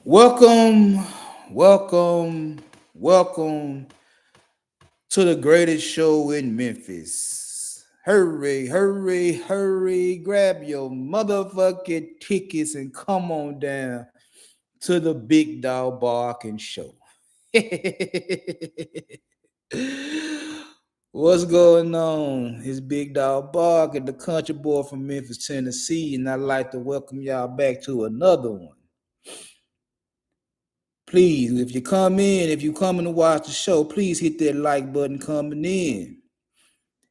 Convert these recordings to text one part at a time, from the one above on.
welcome, welcome, welcome to the greatest show in Memphis. Hurry, hurry, hurry, grab your motherfucking tickets and come on down to the Big Dog Barking Show. What's going on? It's Big Dog Barking, the country boy from Memphis, Tennessee, and I'd like to welcome y'all back to another one. Please, if you coming to watch the show, please hit that like button coming in.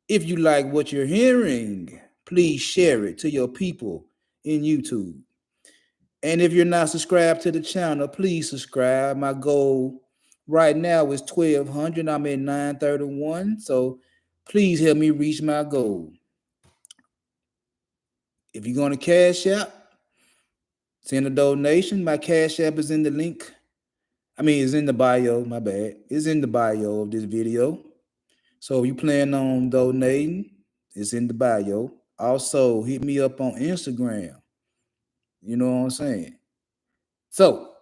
If you like what you're hearing, please share it to your people in YouTube. And if you're not subscribed to the channel, please subscribe. My goal right now is 1,200. I'm at 931. So please help me reach my goal. If you're going to Cash App, send a donation. My Cash App is in the link. It's in the bio, my bad. It's in the bio of this video. So if you plan on donating, it's in the bio. Also, hit me up on Instagram. You know what I'm saying? So,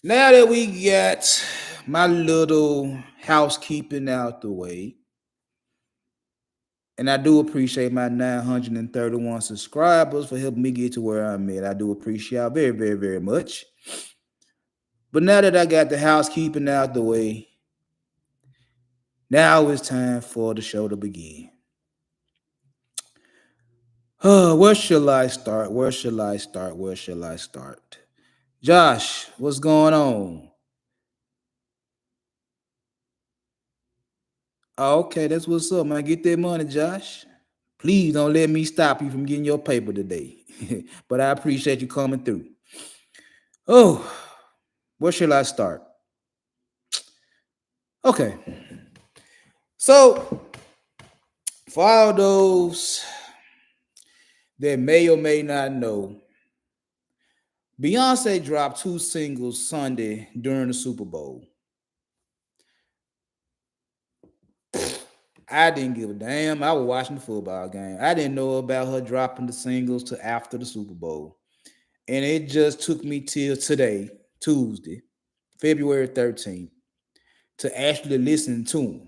now that we got my little housekeeping out the way, and I do appreciate my 931 subscribers for helping me get to where I'm at. I do appreciate y'all very, very, very much. But now that I got the housekeeping out the way, now it's time for the show to begin. Where shall I start? Where shall I start? Where shall I start? Josh, what's going on? Oh, okay, that's what's up, man. Get that money, Josh. Please don't let me stop you from getting your paper today. But I appreciate you coming through. Oh, where shall I start? Okay. So, for all those that may or may not know, Beyonce dropped 2 singles Sunday during the Super Bowl. I didn't give a damn. I was watching the football game. I didn't know about her dropping the singles till after the Super Bowl. And it just took me till today, Tuesday, February 13th, to actually listen to them.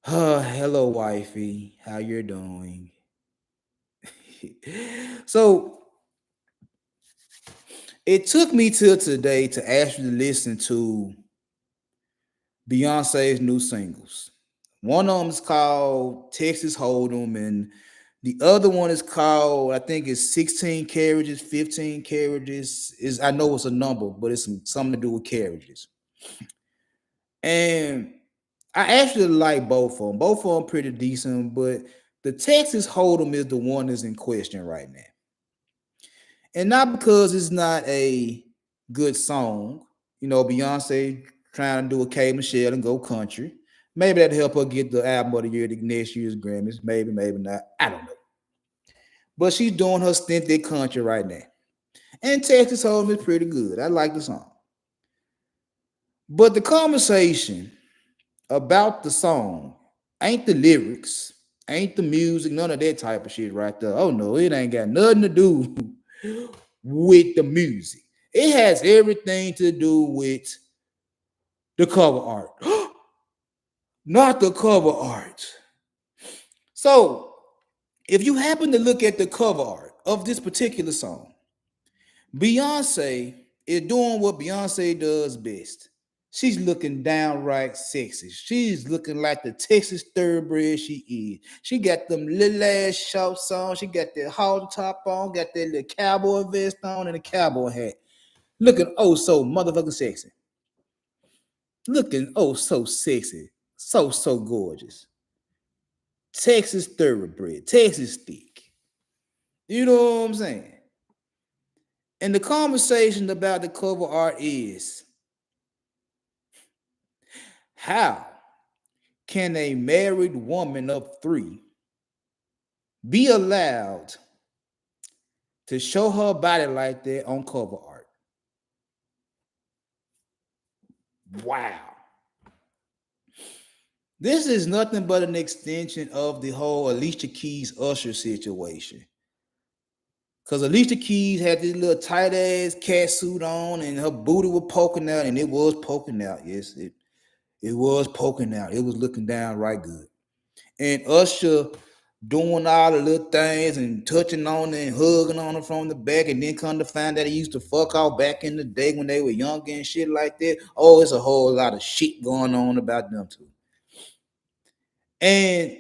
Hello, wifey. How you're doing? So it took me till today to actually listen to Beyonce's new singles. One of them is called Texas Hold'em, and the other one is called, I think it's 16 carriages, 15 carriages. I know it's a number, but it's something to do with carriages. And I actually like both of them. Both of them pretty decent, but the Texas Hold'em is the one that's in question right now. And not because it's not a good song. Beyonce trying to do a K Michelle and go country. Maybe that'll help her get the album of the year, the next year's Grammys. Maybe, maybe not. I don't know. But she's doing her stint at country right now. And Texas Hold'em is pretty good. I like the song. But the conversation about the song ain't the lyrics, ain't the music, none of that type of shit right there. Oh no, it ain't got nothing to do with the music. It has everything to do with the cover art. Not the cover art. So, if you happen to look at the cover art of this particular song, Beyonce is doing what Beyonce does best. She's looking downright sexy. She's looking like the Texas thoroughbred she is. She got them little ass shorts on. She got that halter top on, got that little cowboy vest on and a cowboy hat. Looking oh so motherfucking sexy. Looking oh so sexy. So gorgeous. Texas thoroughbred. Texas stick. You know what I'm saying? And the conversation about the cover art is how can a married woman of 3 be allowed to show her body like that on cover art? Wow. This is nothing but an extension of the whole Alicia Keys Usher situation. Because Alicia Keys had this little tight ass cat suit on and her booty was poking out, and it was poking out. Yes, it was poking out. It was looking down right good. And Usher doing all the little things and touching on her and hugging on her from the back, and then come to find that he used to fuck off back in the day when they were younger and shit like that. Oh, it's a whole lot of shit going on about them too. And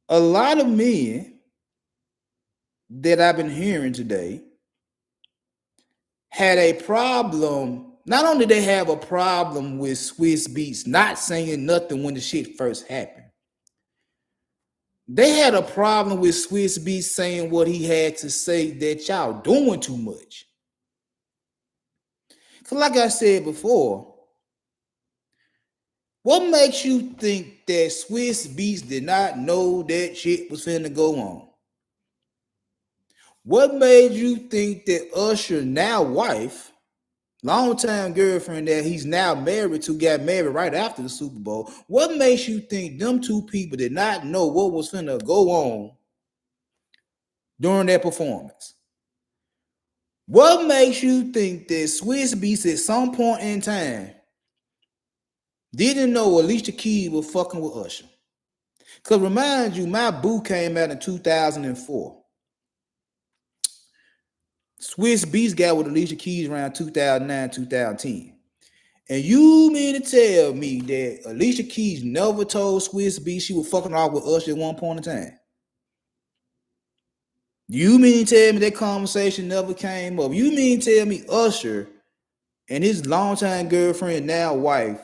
a lot of men that I've been hearing today had a problem. Not only they have a problem with Swiss Beats not saying nothing when the shit first happened, they had a problem with Swiss Beats saying what he had to say, that y'all doing too much. Because like I said before, what makes you think that Swiss Beats did not know that shit was finna go on? What made you think that Usher, now wife, longtime girlfriend that he's now married to, got married right after the Super Bowl, what makes you think them two people did not know what was finna go on during their performance? What makes you think that Swiss Beats at some point in time didn't know Alicia Keys was fucking with Usher? Because remind you, My Boo came out in 2004. Swiss Beats got with Alicia Keys around 2009, 2010. And you mean to tell me that Alicia Keys never told Swiss Beats she was fucking off with Usher at one point in time? You mean to tell me that conversation never came up? You mean to tell me Usher and his longtime girlfriend, now wife,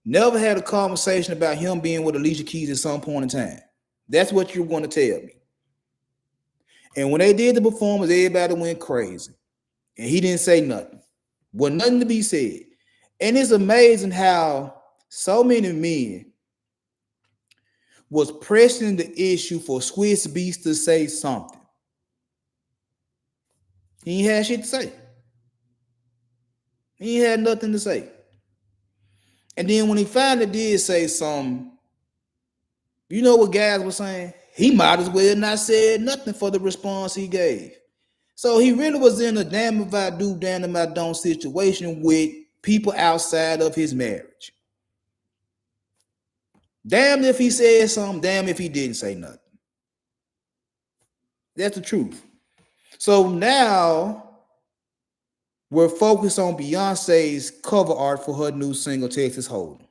never had a conversation about him being with Alicia Keys at some point in time? That's what you're going to tell me. And when they did the performance, everybody went crazy. And he didn't say nothing. Wasn't nothing to be said. And it's amazing how so many men was pressing the issue for Swiss Beats to say something. He ain't had shit to say. He ain't had nothing to say. And then when he finally did say something, you know what guys were saying? He might as well not said nothing for the response he gave. So he really was in a damn if I do, damn if I don't situation with people outside of his marriage. Damn if he said something, damn if he didn't say nothing. That's the truth. So now we're focused on Beyonce's cover art for her new single, Texas Hold'em,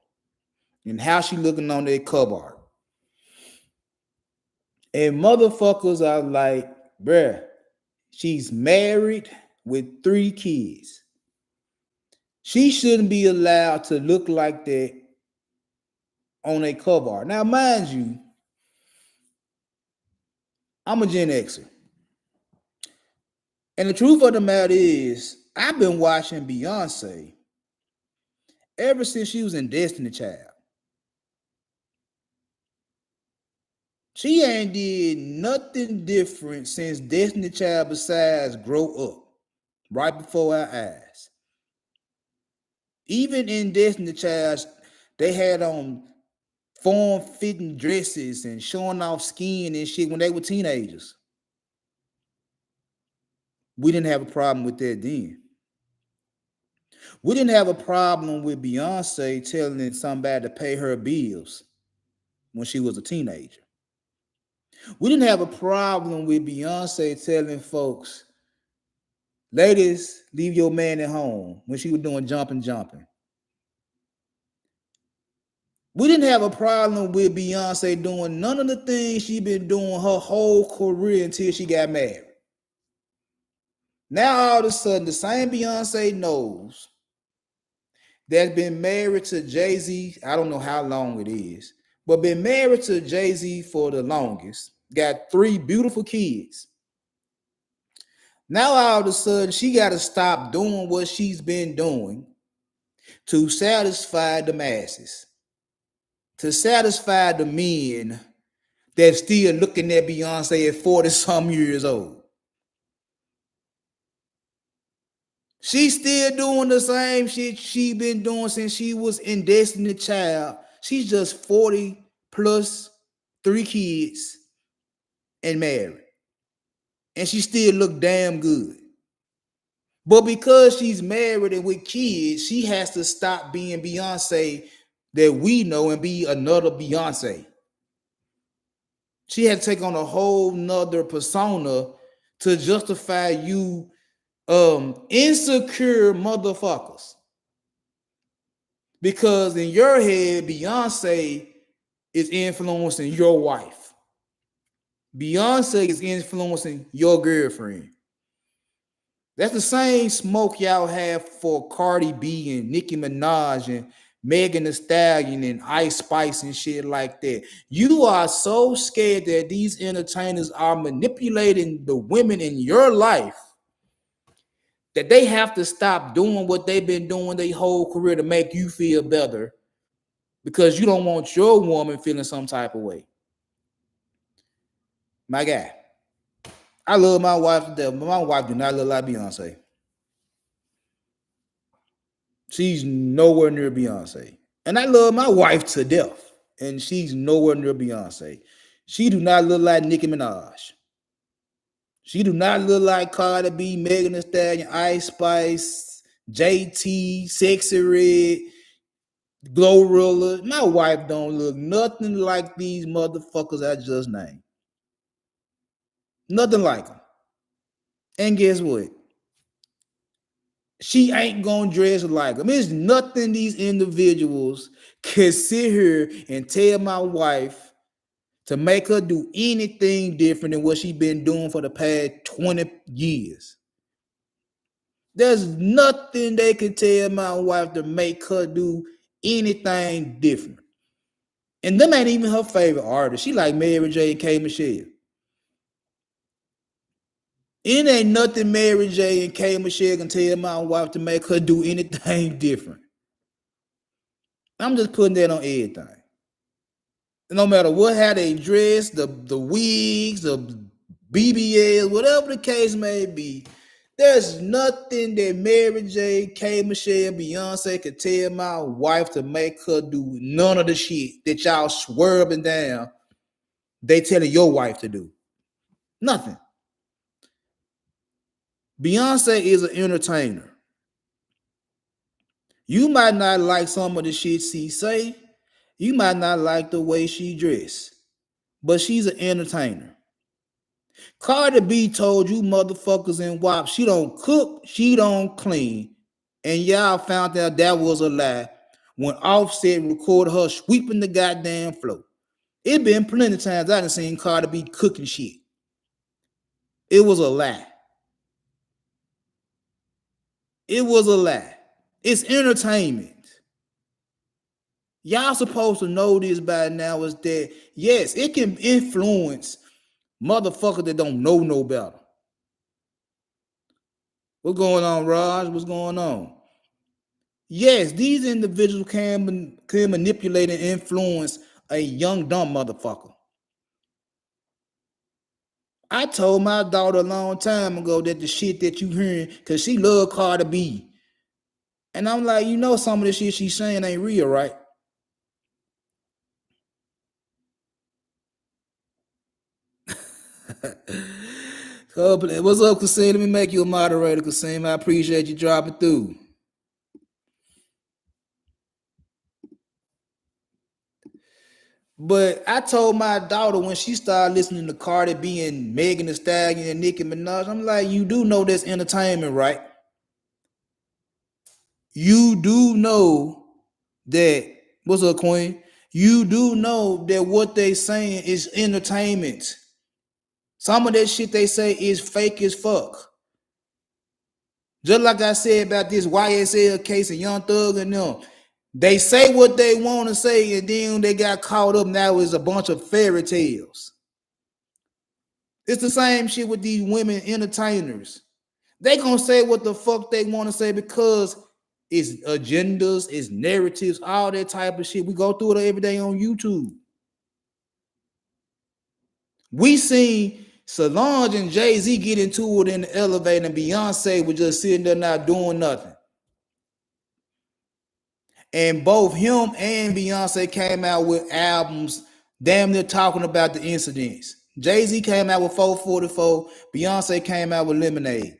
and how she looking on that cover art. And motherfuckers are like, bruh, she's married with 3 kids. She shouldn't be allowed to look like that on a cover art. Now, mind you, I'm a Gen Xer. And the truth of the matter is, I've been watching Beyonce ever since she was in Destiny Child. She ain't did nothing different since Destiny Child besides grow up right before our eyes. Even in Destiny Child, they had on form-fitting dresses and showing off skin and shit when they were teenagers. We didn't have a problem with that then. We didn't have a problem with Beyonce telling somebody to pay her bills when she was a teenager. We didn't have a problem with Beyonce telling folks, ladies, leave your man at home, when she was doing jumping. We didn't have a problem with Beyonce doing none of the things she been doing her whole career until she got married. Now all of a sudden, the same Beyonce knows that's been married to Jay-Z, I don't know how long it is, but been married to Jay-Z for the longest, got 3 beautiful kids. Now all of a sudden, she got to stop doing what she's been doing to satisfy the masses, to satisfy the men that's still looking at Beyonce at 40 some years old. She's still doing the same shit she been doing since she was in Destiny Child. She's just 40 plus 3 kids and married. And she still look damn good. But because she's married and with kids, she has to stop being Beyonce that we know and be another Beyonce. She had to take on a whole nother persona to justify you insecure motherfuckers. Because in your head, Beyonce is influencing your wife. Beyonce is influencing your girlfriend. That's the same smoke y'all have for Cardi B and Nicki Minaj and Megan Thee Stallion and Ice Spice and shit like that. You are so scared that these entertainers are manipulating the women in your life that they have to stop doing what they've been doing their whole career to make you feel better because you don't want your woman feeling some type of way. My guy, I love my wife to death, but my wife do not look like Beyonce. She's nowhere near Beyonce. And I love my wife to death, and she's nowhere near Beyonce. She do not look like Nicki Minaj. She do not look like Cardi B, Megan Thee Stallion, Ice Spice, JT, Sexy Red, Glorilla. My wife don't look nothing like these motherfuckers I just named. Nothing like them. And guess what? She ain't gonna dress like them. There's nothing these individuals can sit here and tell my wife to make her do anything different than what she's been doing for the past 20 years. There's nothing they can tell my wife to make her do anything different. And them ain't even her favorite artist. She like Mary J. and K. Michelle. It ain't nothing Mary J. and K. Michelle can tell my wife to make her do anything different. I'm just putting that on everything. No matter what, how they dress, the wigs, the BBLs, whatever the case may be, there's nothing that Mary J, K, Michelle, Beyonce could tell my wife to make her do none of the shit that y'all swerving down. They telling your wife to do. Nothing. Beyonce is an entertainer. You might not like some of the shit she say. You might not like the way she dress. But she's an entertainer. Cardi B told you motherfuckers in WAP she don't cook, she don't clean. And y'all found out that was a lie when Offset recorded her sweeping the goddamn floor. It been plenty of times I done seen Cardi B cooking shit. It was a lie. It was a lie. It's entertainment. Y'all supposed to know this by now is that, yes, it can influence motherfuckers that don't know no better. What's going on, Raj? What's going on? Yes, these individuals can manipulate and influence a young, dumb motherfucker. I told my daughter a long time ago that the shit that you hearing, because she love Cardi B. And I'm like, you know some of the shit she's saying ain't real, right? What's up, Kasim? Let me make you a moderator, Kasim. I appreciate you dropping through. But I told my daughter when she started listening to Cardi B and Megan Thee Stallion and Nicki Minaj, I'm like, you do know that's entertainment, right? You do know that, what's up, Queen? You do know that what they saying is entertainment. Some of that shit they say is fake as fuck. Just like I said about this YSL case of Young Thug and them. They say what they want to say, and then they got caught up. Now it's a bunch of fairy tales. It's the same shit with these women entertainers. They gonna say what the fuck they want to say because it's agendas, it's narratives, all that type of shit. We go through it every day on YouTube. We seen Solange and Jay-Z get into it in the elevator, and Beyonce was just sitting there not doing nothing. And both him and Beyonce came out with albums damn near talking about the incidents. Jay-Z came out with 444, Beyonce came out with Lemonade.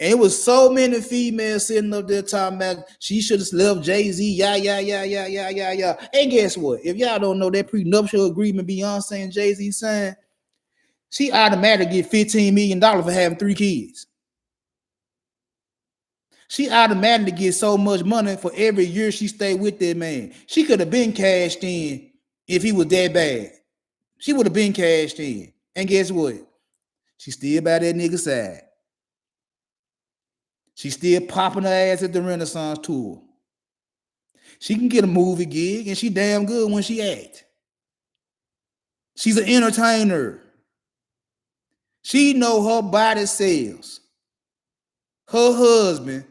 And it was so many females sitting up there talking about she should have left Jay-Z, yeah. And guess what? If y'all don't know that prenuptial agreement Beyonce and Jay-Z signed, she automatically get $15 million for having 3 kids. She automatically gets so much money for every year she stayed with that man. She could have been cashed in if he was that bad. She would have been cashed in. And guess what? She still by that nigga side. She still popping her ass at the Renaissance tour. She can get a movie gig, and she damn good when she act. She's an entertainer. She know her body sells. Her husband,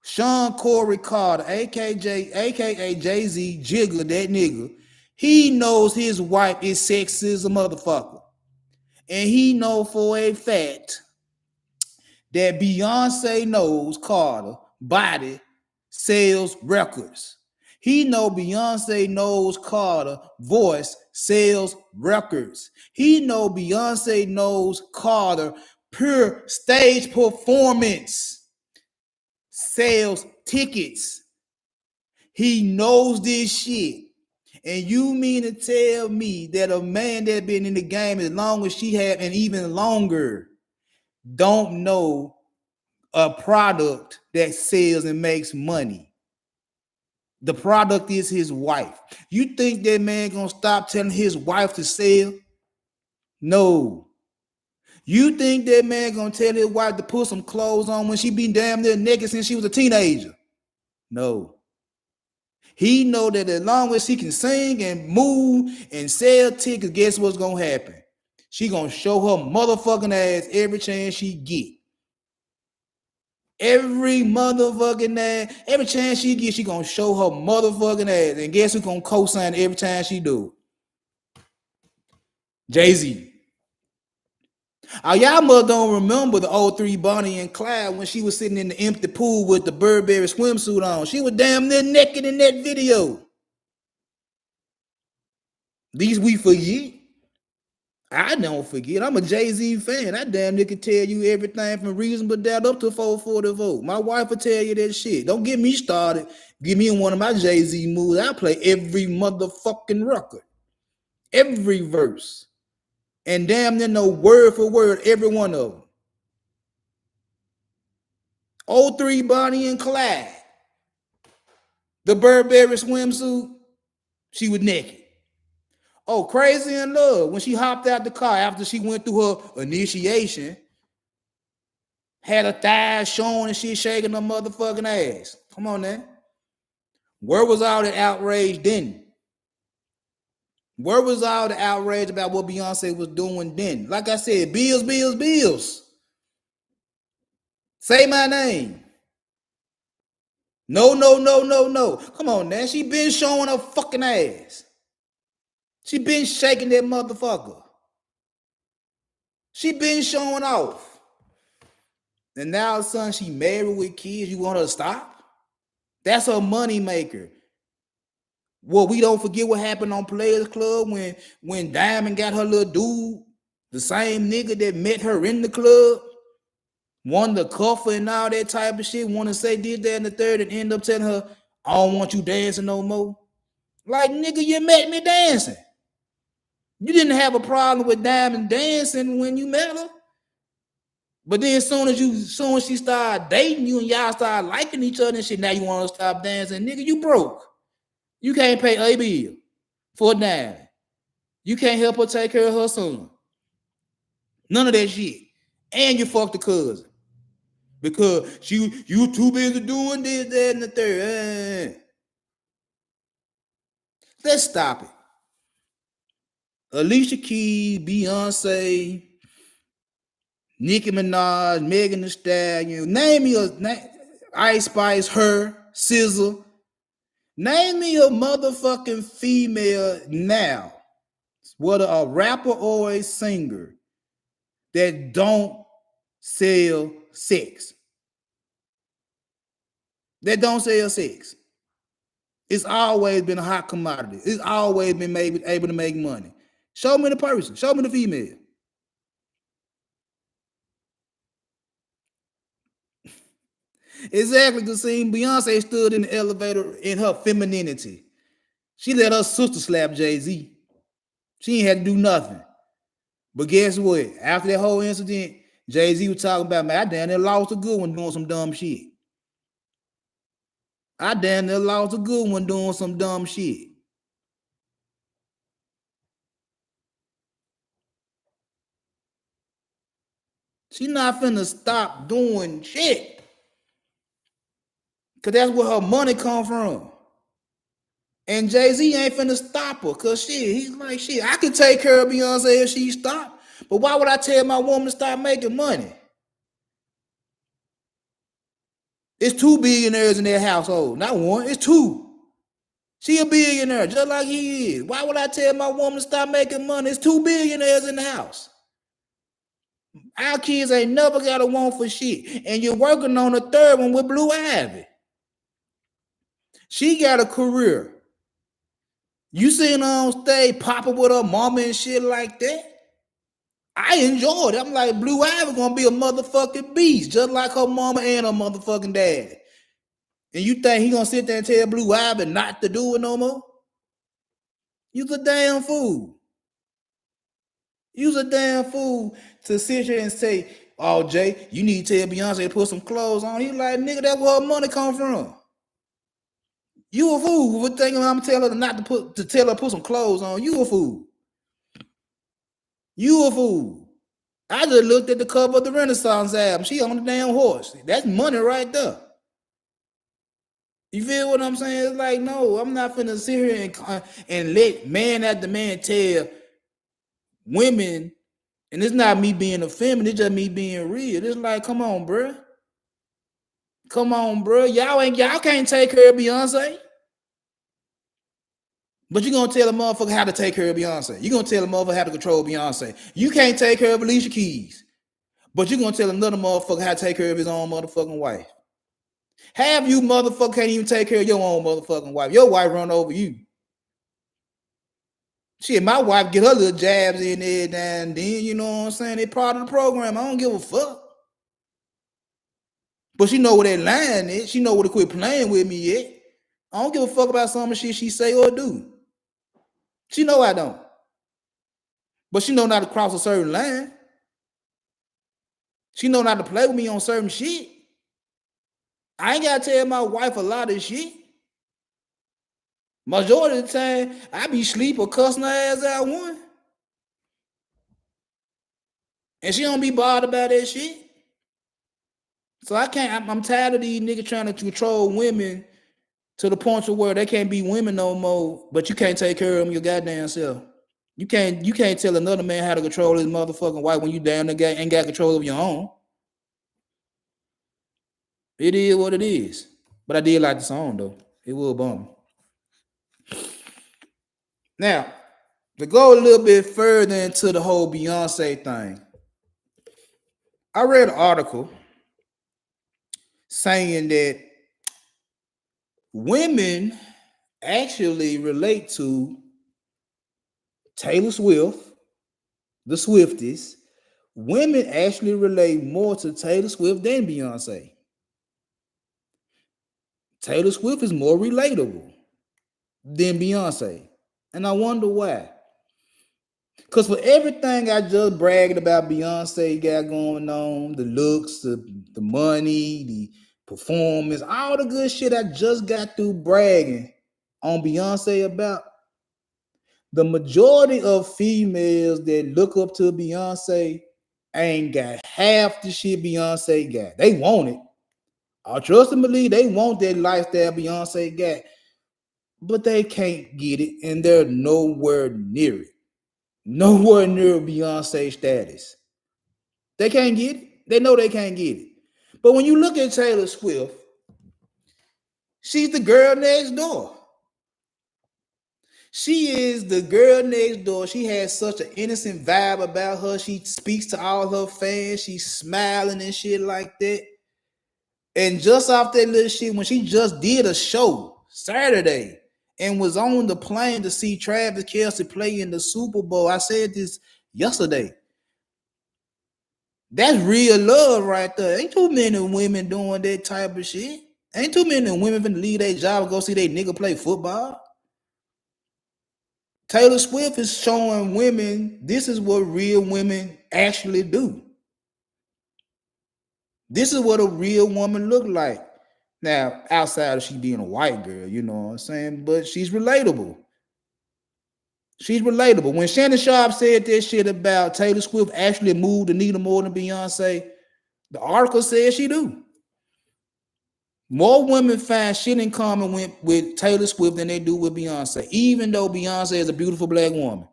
Sean Corey Carter, aka Jay-Z, Jigga, that nigga, he knows his wife is sexy as a motherfucker. And he know for a fact that Beyonce knows Carter body sells records. He know Beyonce knows Carter voice sells records. He know Beyonce knows Carter pure stage performance sells tickets. He knows this shit. And you mean to tell me that a man that been in the game as long as she have and even longer don't know a product that sells and makes money? The product is his wife. You think that man gonna stop telling his wife to sell? No. You think that man gonna tell his wife to put some clothes on when she been damn near naked since she was a teenager? No. He know that as long as she can sing and move and sell tickets, guess what's gonna happen? She gonna show her motherfucking ass every chance she get. Every motherfucking ass, every chance she gets, she gonna show her motherfucking ass. And guess who's gonna co-sign every time she do? Jay-Z. Y'all mother don't remember the 03 Bonnie and Clyde when she was sitting in the empty pool with the Burberry swimsuit on. She was damn near naked in that video. These we forget. I don't forget. I'm a Jay-Z fan. I damn near can tell you everything from Reasonable Doubt up to 444. My wife will tell you that shit. Don't get me started. Give me one of my Jay-Z movies. I play every motherfucking record. Every verse. And damn near know word for word every one of them. 03 Bonnie and Clyde. The Burberry swimsuit. She was naked. Oh, Crazy in Love. When she hopped out the car after she went through her initiation, had her thighs showing and she shaking her motherfucking ass. Come on now. Where was all the outrage then? Where was all the outrage about what Beyonce was doing then? Like I said, bills, bills, bills. Say my name. No. Come on now. She been showing her fucking ass. She been shaking that motherfucker. She been showing off. And now all of a sudden she married with kids. You want her to stop? That's her money maker. Well, we don't forget what happened on Players Club when Diamond got her little dude, the same nigga that met her in the club, wanted to cuff her and all that type of shit, want to say did that and the third, and end up telling her, I don't want you dancing no more. Like, nigga, you met me dancing. You didn't have a problem with Diamond dancing when you met her. But then as soon as she started dating you and y'all started liking each other and shit, now you want to stop dancing. Nigga, you broke. You can't pay a bill for a dime. You can't help her take care of her son. None of that shit. And you fucked the cousin. Because you too busy doing this, that, and the third. Let's stop it. Alicia Keys, Beyonce, Nicki Minaj, Megan Thee Stallion. Name me Ice Spice, her, SZA. Name me a motherfucking female now, whether a rapper or a singer, that don't sell sex. That don't sell sex. It's always been a hot commodity. It's always been able to make money. Show me the person. Show me the female. Exactly, because see, Beyonce stood in the elevator in her femininity. She let her sister slap Jay-Z. She ain't had to do nothing. But guess what? After that whole incident, Jay-Z was talking about, man, I damn near lost a good one doing some dumb shit. I damn near lost a good one doing some dumb shit. She not finna stop doing shit. Cause that's where her money come from. And Jay-Z ain't finna stop her. Cause shit, he's like, shit, I could take care of Beyonce if she stopped. But why would I tell my woman to stop making money? It's two billionaires in their household. Not one, it's two. She a billionaire, just like he is. Why would I tell my woman to stop making money? It's two billionaires in the house. Our kids ain't never got a want for shit. And you're working on a third one with Blue Ivy. She got a career. You seen her on stage popping with her mama and shit like that? I enjoyed it. I'm like, Blue Ivy gonna be a motherfucking beast, just like her mama and her motherfucking daddy. And you think he gonna sit there and tell Blue Ivy not to do it no more? You's a damn fool. You's a damn fool to sit here and say, oh, Jay, you need to tell Beyonce to put some clothes on. He like, nigga, that's where her money come from. You a fool for thinking I'm telling her not to tell her to put some clothes on. You a fool. You a fool. I just looked at the cover of the Renaissance album. She on the damn horse. That's money right there. You feel what I'm saying? It's like, no, I'm not finna sit here and let man after man tell women, and it's not me being a feminist, it's just me being real. It's like, come on, bro. Come on, bro. Y'all can't take care of Beyonce. But you're gonna tell a motherfucker how to take care of Beyonce. You're gonna tell a motherfucker how to control Beyonce. You can't take care of Alicia Keys. But you're gonna tell another motherfucker how to take care of his own motherfucking wife. Half you motherfucker can't even take care of your own motherfucking wife. Your wife run over you. Shit, my wife get her little jabs in there now and then, you know what I'm saying? They part of the program. I don't give a fuck. But she know where that line is. She know where to quit playing with me yet. I don't give a fuck about some of the shit she say or do. She know I don't. But she know not to cross a certain line. She know not to play with me on certain shit. I ain't gotta tell my wife a lot of shit. Majority of the time, I be sleep or cussing her ass out one. And she don't be bothered about that shit. So I can't, I'm tired of these niggas trying to control women to the point to where they can't be women no more, but you can't take care of them your goddamn self. You can't tell another man how to control his motherfucking wife when you damn near ain't got control of your own. It is what it is. But I did like the song though. It will bum. Now, to go a little bit further into the whole Beyonce thing, I read an article saying that women actually relate to Taylor Swift, the Swifties. Women actually relate more to Taylor Swift than Beyonce. Taylor Swift is more relatable than Beyonce. And I wonder why. Because for everything I just bragged about Beyonce got going on, the looks, the money, the performance, all the good shit I just got through bragging on Beyonce about, the majority of females that look up to Beyonce ain't got half the shit Beyonce got. They want it. I trust and believe they want that lifestyle Beyonce got, but they can't get it, and they're nowhere near it. Nowhere near Beyonce status. They can't get it. They know they can't get it. But when you look at Taylor Swift, she's the girl next door. She is the girl next door. She has such an innocent vibe about her. She speaks to all her fans. She's smiling and shit like that. And just off that little shit, when she just did a show Saturday and was on the plane to see Travis Kelce play in the Super Bowl, I said this yesterday. That's real love right there. Ain't too many women doing that type of shit. Ain't too many women finna leave their job and go see their nigga play football. Taylor Swift is showing women this is what real women actually do. This is what a real woman look like. Now, outside of she being a white girl, you know what I'm saying? But she's relatable. She's relatable. When Shannon Sharp said that shit about Taylor Swift actually moved the needle more than Beyonce, the article says she do. More women find shit in common with Taylor Swift than they do with Beyonce, even though Beyonce is a beautiful black woman.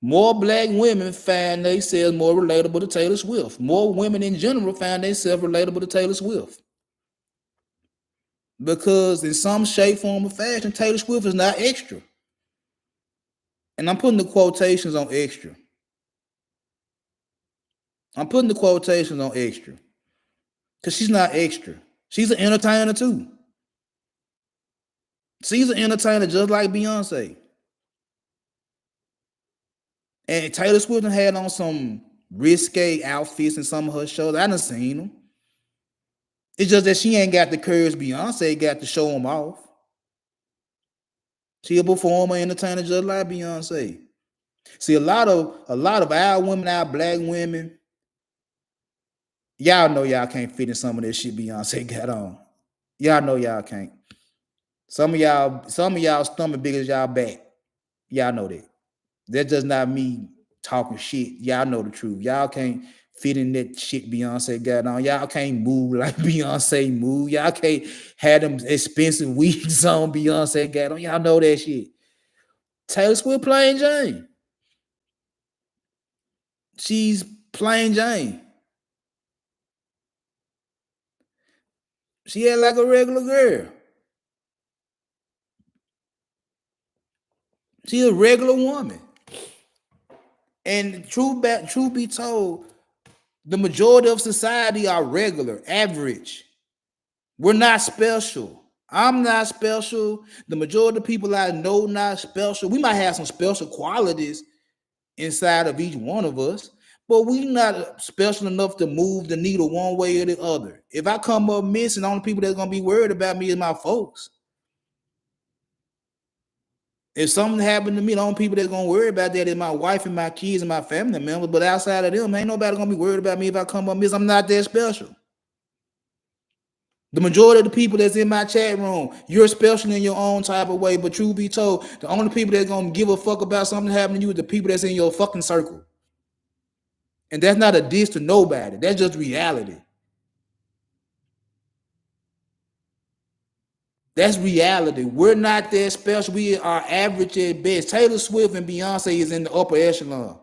More black women find themselves more relatable to Taylor Swift. More women in general find themselves relatable to Taylor Swift. Because in some shape, form, or fashion, Taylor Swift is not extra. And I'm putting the quotations on extra. I'm putting the quotations on extra. Because she's not extra. She's an entertainer too. She's an entertainer just like Beyonce. And Taylor Swift had on some risque outfits in some of her shows. I done seen them. It's just that she ain't got the courage Beyonce got to show them off. She a performer, entertainer just like Beyonce. See, a lot of our women, our black women, y'all know y'all can't fit in some of this shit Beyonce got on. Y'all know y'all can't. Some of y'all stomach big as y'all back. Y'all know that. That's just not me talking shit. Y'all know the truth. Y'all can't fit in that shit Beyonce got on. Y'all can't move like Beyonce move. Y'all can't have them expensive wigs on Beyonce got on. Y'all know that shit. Taylor Swift plain Jane. She's plain Jane. She ain't like a regular girl. She's a regular woman. And truth be told, the majority of society are regular, average. We're not special. I'm not special. The majority of people I know not special. We might have some special qualities inside of each one of us, but we not special enough to move the needle one way or the other. If I come up missing, the only people that's gonna be worried about me is my folks. If something happened to me, the only people that's gonna worry about that is my wife and my kids and my family members. But outside of them, ain't nobody gonna be worried about me if I come up missing. I'm not that special. The majority of the people that's in my chat room, you're special in your own type of way. But truth be told, the only people that's gonna give a fuck about something happening to you is the people that's in your fucking circle. And that's not a diss to nobody. That's just reality. That's reality. We're not that special. We are average at best. Taylor Swift and Beyonce is in the upper echelon.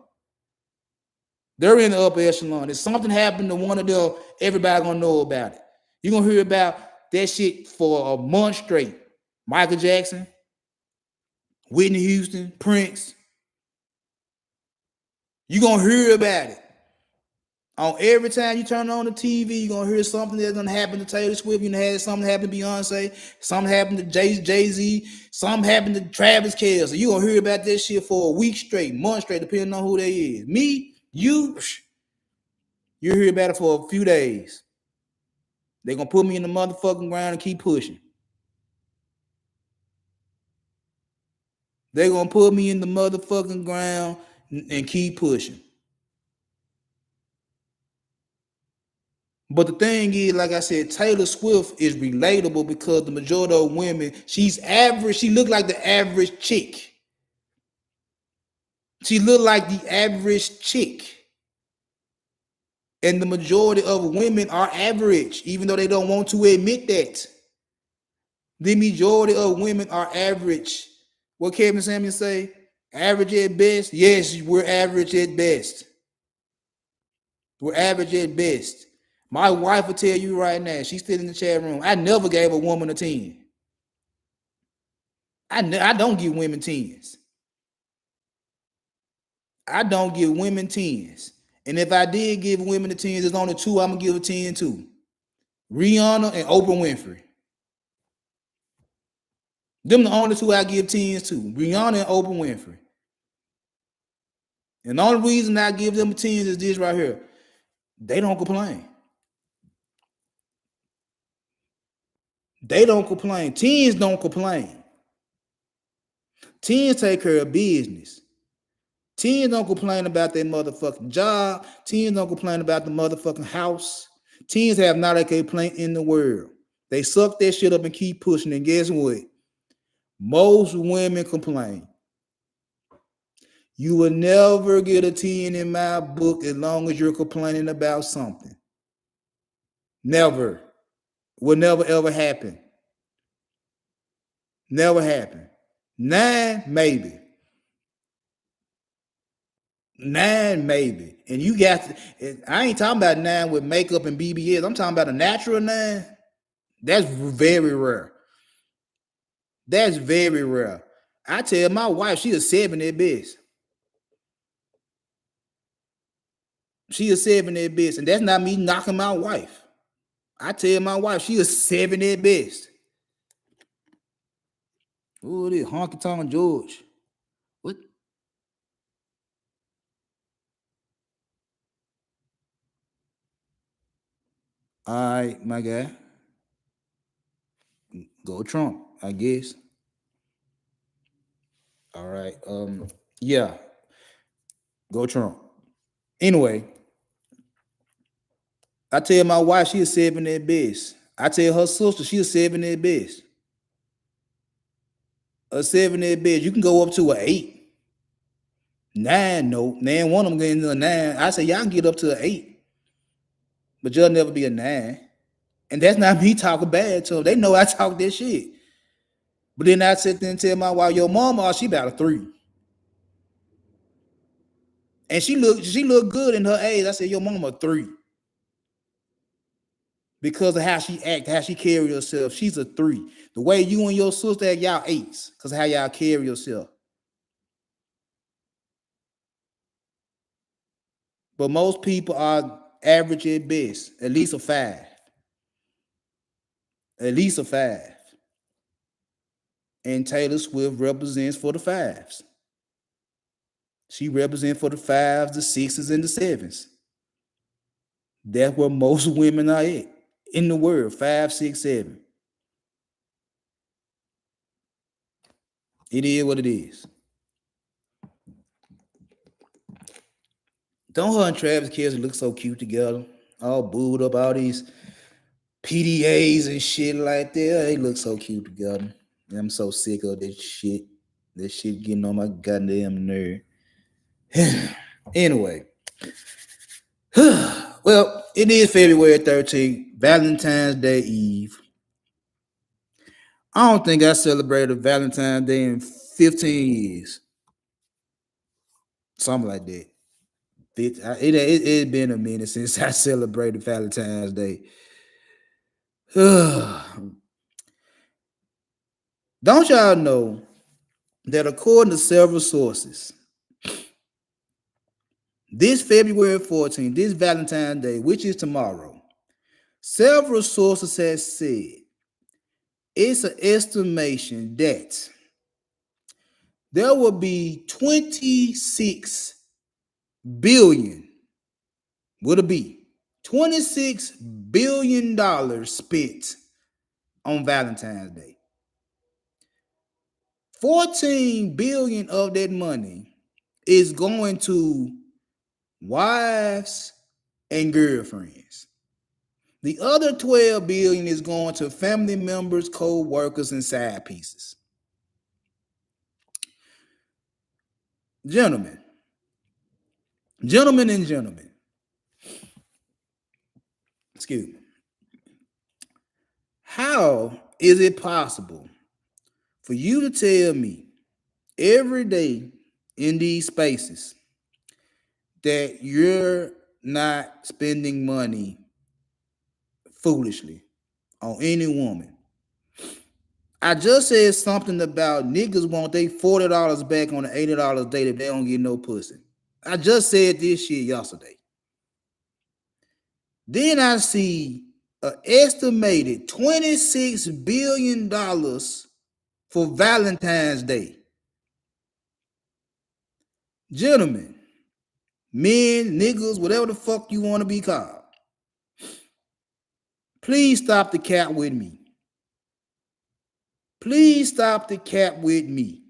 They're in the upper echelon. If something happened to one of them, everybody gonna know about it. You're gonna hear about that shit for a month straight. Michael Jackson, Whitney Houston, Prince. You're gonna hear about it. On every time you turn on the TV, you're gonna hear something that's gonna happen to Taylor Swift. You know, had something happen to Beyonce, something happened to Jay-Z, something happened to Travis Kelce. You're gonna hear about this shit for a week straight, month straight, depending on who they is. Me, you hear about it for a few days. They're gonna put me in the motherfucking ground and keep pushing. They're gonna put me in the motherfucking ground and keep pushing. But the thing is, like I said, Taylor Swift is relatable because the majority of women, she's average. She look like the average chick. She look like the average chick. And the majority of women are average, even though they don't want to admit that. The majority of women are average. What Kevin Samuels say? Average at best? Yes, we're average at best. We're average at best. My wife will tell you right now, she's still in the chat room. I never gave a woman a 10. I don't give women tens. I don't give women tens. And if I did give women the tens, there's only two I'm gonna give a 10 to. Rihanna and Oprah Winfrey. Them the only two I give tens to. Rihanna and Oprah Winfrey. And the only reason I give them tens is this right here. They don't complain. They don't complain. Tens don't complain. Tens take care of business. Teens don't complain about their motherfucking job. Teens don't complain about the motherfucking house. Teens have not a complaint in the world. They suck that shit up and keep pushing. And guess what? Most women complain. You will never get a 10 in my book as long as you're complaining about something. Never. Will never ever happen. Never happen. 9, maybe. 9, maybe. And you got to, I ain't talking about 9 with makeup and BBS. I'm talking about a natural 9. That's very rare. That's very rare. I tell my wife she a 7 at best. She a 7 at best. And that's not me knocking my wife. I tell my wife she a 7 at best. Oh, this honky tonk George. What? All right, my guy. Go Trump, I guess. All right. Yeah. Go Trump. Anyway, I tell my wife she a 7 at best. I tell her sister she a 7 at best. A 7 at best. You can go up to an 8. 9, no. Nan one of them getting to a 9. I say y'all can get up to an 8. But you'll never be a 9. And that's not me talking bad to them. They know I talk this shit. But then I sit there and tell my wife, your mama, she about a 3. And she looked good in her age. I said, your mama a 3. Because of how she act, how she carry herself. She's a 3. The way you and your sister act, y'all 8s. Because of how y'all carry yourself. But most people are average at best. At least a 5. At least a 5. And Taylor Swift represents for the 5s. She represents for the 5s, the 6s, and the 7s. That's where most women are at in the world. 5, 6, 7. It is what it is. Don't her and Travis Kelce look so cute together? All booed up, all these PDAs and shit like that. They look so cute together. And I'm so sick of this shit. This shit getting on my goddamn nerve. Anyway. Well, it is February 13th, Valentine's Day Eve. I don't think I celebrated Valentine's Day in 15 years. Something like that. It's been a minute since I celebrated Valentine's Day. Don't y'all know that according to several sources, this February 14th, this Valentine's Day, which is tomorrow, several sources have said it's an estimation that there will be 26 billion. Would it be $26 billion spent on Valentine's Day? 14 billion of that money is going to wives and girlfriends. The other 12 billion is going to family members, co-workers, and side pieces. Gentlemen and gentlemen, excuse me. How is it possible for you to tell me every day in these spaces that you're not spending money foolishly on any woman? I just said something about niggas want they $40 back on the $80 date if they don't get no pussy. I just said this shit yesterday. Then I see an estimated $26 billion for Valentine's Day. Gentlemen, men, niggas, whatever the fuck you want to be called, please stop the cap with me. Please stop the cap with me.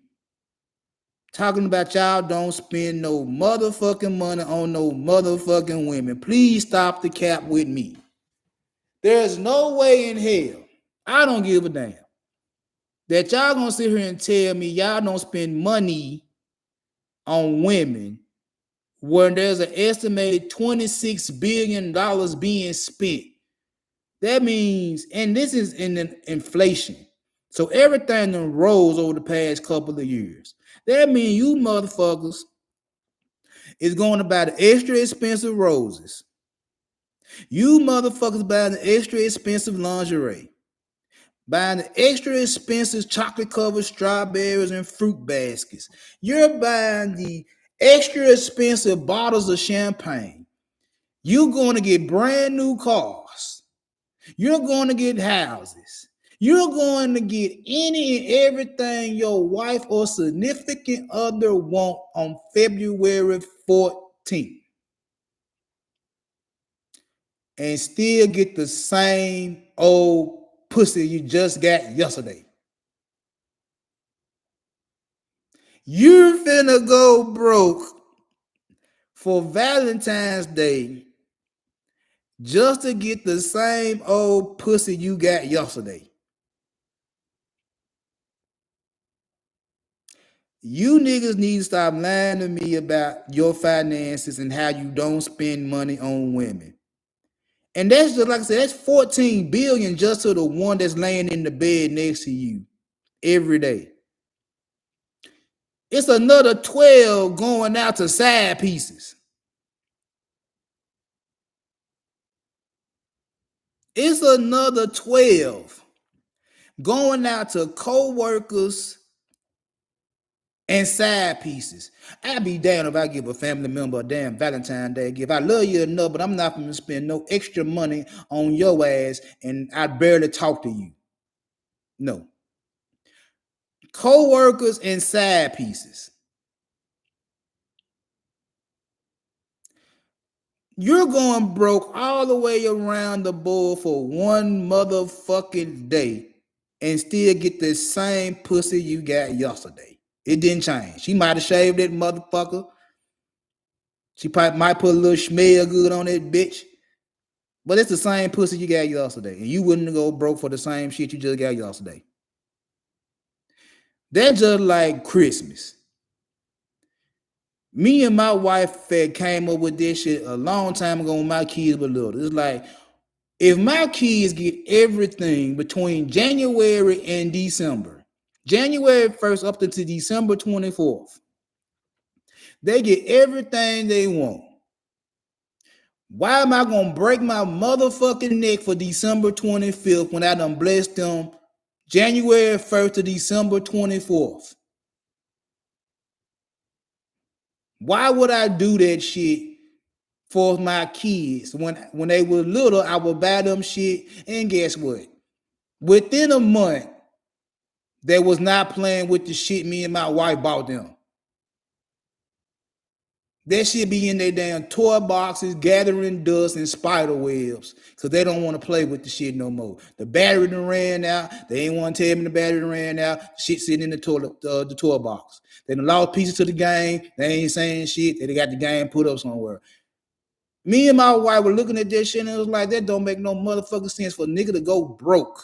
Talking about y'all don't spend no motherfucking money on no motherfucking women. Please stop the cap with me. There's no way in hell, I don't give a damn, that y'all gonna sit here and tell me y'all don't spend money on women when there's an estimated $26 billion being spent. That means, and this is in an inflation. So everything done rose over the past couple of years. That means you motherfuckers is going to buy the extra expensive roses. You motherfuckers buying the extra expensive lingerie. Buying the extra expensive chocolate covered strawberries and fruit baskets. You're buying the extra expensive bottles of champagne. You're going to get brand new cars. You're going to get houses. You're going to get any and everything your wife or significant other want on February 14th. And still get the same old pussy you just got yesterday. You're finna go broke for Valentine's Day just to get the same old pussy you got yesterday. You niggas need to stop lying to me about your finances and how you don't spend money on women. And that's just like I said, that's 14 billion just to the one that's laying in the bed next to you every day. It's another 12 going out to side pieces. It's another 12 going out to co-workers and side pieces. I'd be damned if I give a family member a damn Valentine's Day gift. I love you enough, but I'm not going to spend no extra money on your ass, and I barely talk to you. No. Co-workers and side pieces. You're going broke all the way around the board for one motherfucking day and still get the same pussy you got yesterday. It didn't change. She might have shaved that motherfucker. She might put a little smell good on that bitch. But it's the same pussy you got yesterday. And you wouldn't go broke for the same shit you just got yesterday. That's just like Christmas. Me and my wife came up with this shit a long time ago when my kids were little. It's like, if my kids get everything between January and December, January 1st up to December 24th, they get everything they want. Why am I going to break my motherfucking neck for December 25th when I done blessed them January 1st to December 24th? Why would I do that shit for my kids? When they were little, I would buy them shit, and guess what? Within a month, they was not playing with the shit me and my wife bought them. That shit be in their damn toy boxes, gathering dust and spider webs, because they don't want to play with the shit no more. The battery done ran out. They ain't want to tell me the battery done ran out. Shit sitting in the toy box. They done lost pieces to the game. They ain't saying shit. They got the game put up somewhere. Me and my wife were looking at that shit and it was like, that don't make no motherfucking sense for a nigga to go broke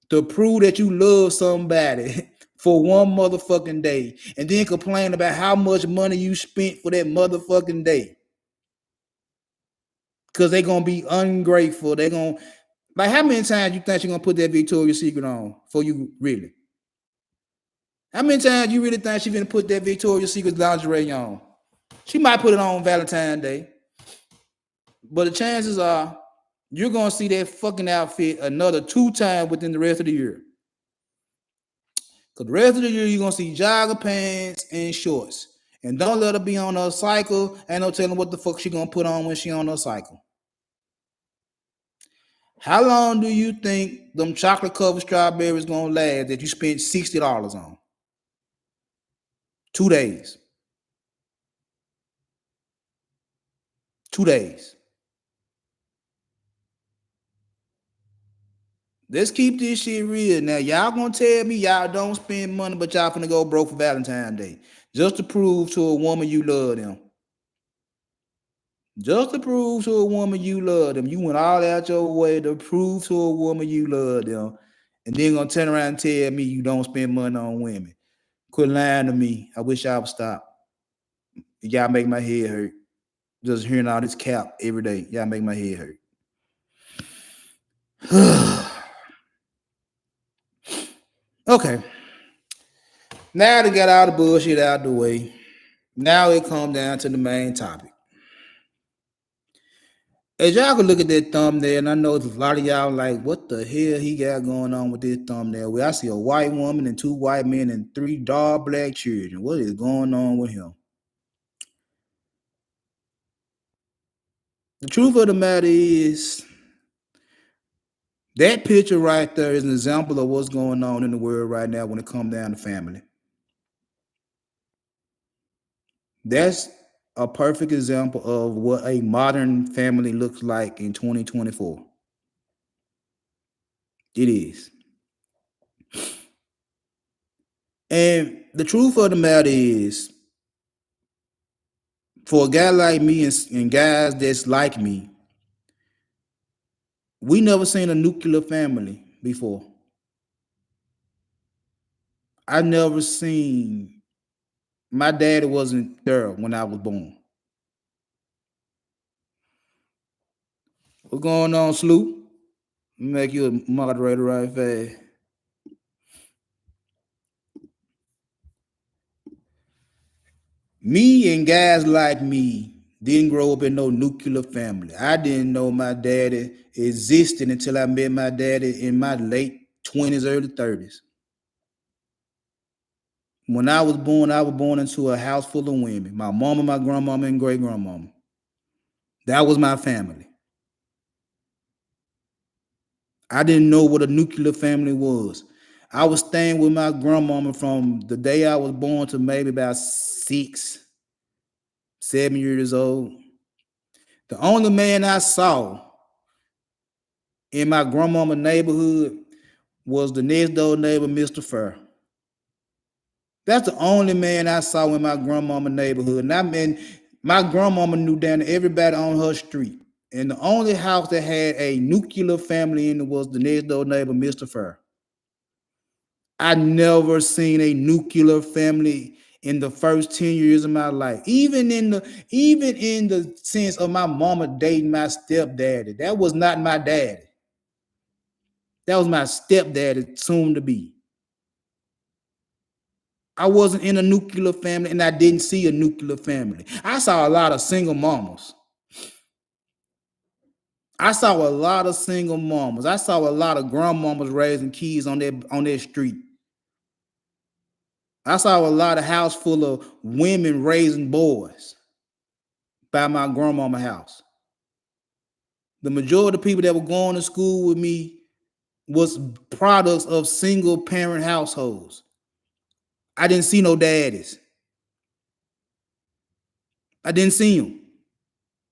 to prove that you love somebody for one motherfucking day and then complain about how much money you spent for that motherfucking day. Because they're going to be ungrateful. They're going to, like, how many times you think you're going to put that Victoria's Secret on for you really? How many times you really think she's going to put that Victoria's Secret lingerie on? She might put it on Valentine's Day. But the chances are you're going to see that fucking outfit another 2 times within the rest of the year. Because the rest of the year, you're going to see jogger pants and shorts. And don't let her be on her cycle. Ain't no telling what the fuck she going to put on when she on her cycle. How long do you think them chocolate covered strawberries going to last that you spent $60 on? 2 days. 2 days. Let's keep this shit real. Now, y'all gonna tell me y'all don't spend money, but y'all finna go broke for Valentine's Day. Just to prove to a woman you love them. Just to prove to a woman you love them. You went all out your way to prove to a woman you love them. And then gonna turn around and tell me you don't spend money on women. Quit lying to me. I wish y'all would stop. Y'all make my head hurt. Just hearing all this cap every day. Y'all make my head hurt. Okay. Now they got all the bullshit out the way. Now it comes down to the main topic. As y'all can look at that thumbnail, and I know a lot of y'all like, what the hell he got going on with this thumbnail? Where I see a white woman and 2 white men and 3 dark black children. What is going on with him? The truth of the matter is, that picture right there is an example of what's going on in the world right now when it comes down to family. That's a perfect example of what a modern family looks like in 2024. It is. And the truth of the matter is, for a guy like me and guys that's like me, we never seen a nuclear family before. I never seen, my daddy wasn't there when I was born. What's going on, Sloop? Make you a moderator right fast. Me and guys like me didn't grow up in no nuclear family. I didn't know my daddy existed until I met my daddy in my late 20s, early 30s. When I was born into a house full of women. My mama, my grandmama, and great grandmama. That was my family. I didn't know what a nuclear family was. I was staying with my grandmama from the day I was born to maybe about 6, 7 years old. The only man I saw in my grandmama neighborhood was the next door neighbor, Mr. Fur. That's the only man I saw in my grandmama neighborhood. And I mean, my grandmama knew down everybody on her street. And the only house that had a nuclear family in it was the next door neighbor, Mr. Fur. I never seen a nuclear family in the first 10 years of my life. Even in the sense of my mama dating my stepdaddy. That was not my daddy. That was my stepdaddy, soon to be. I wasn't in a nuclear family, and I didn't see a nuclear family. I saw a lot of single mamas. I saw a lot of single mamas. I saw a lot of grandmamas raising kids on their street. I saw a lot of house full of women raising boys by my grandmama house. The majority of the people that were going to school with me was products of single parent households. I didn't see no daddies. I didn't see them.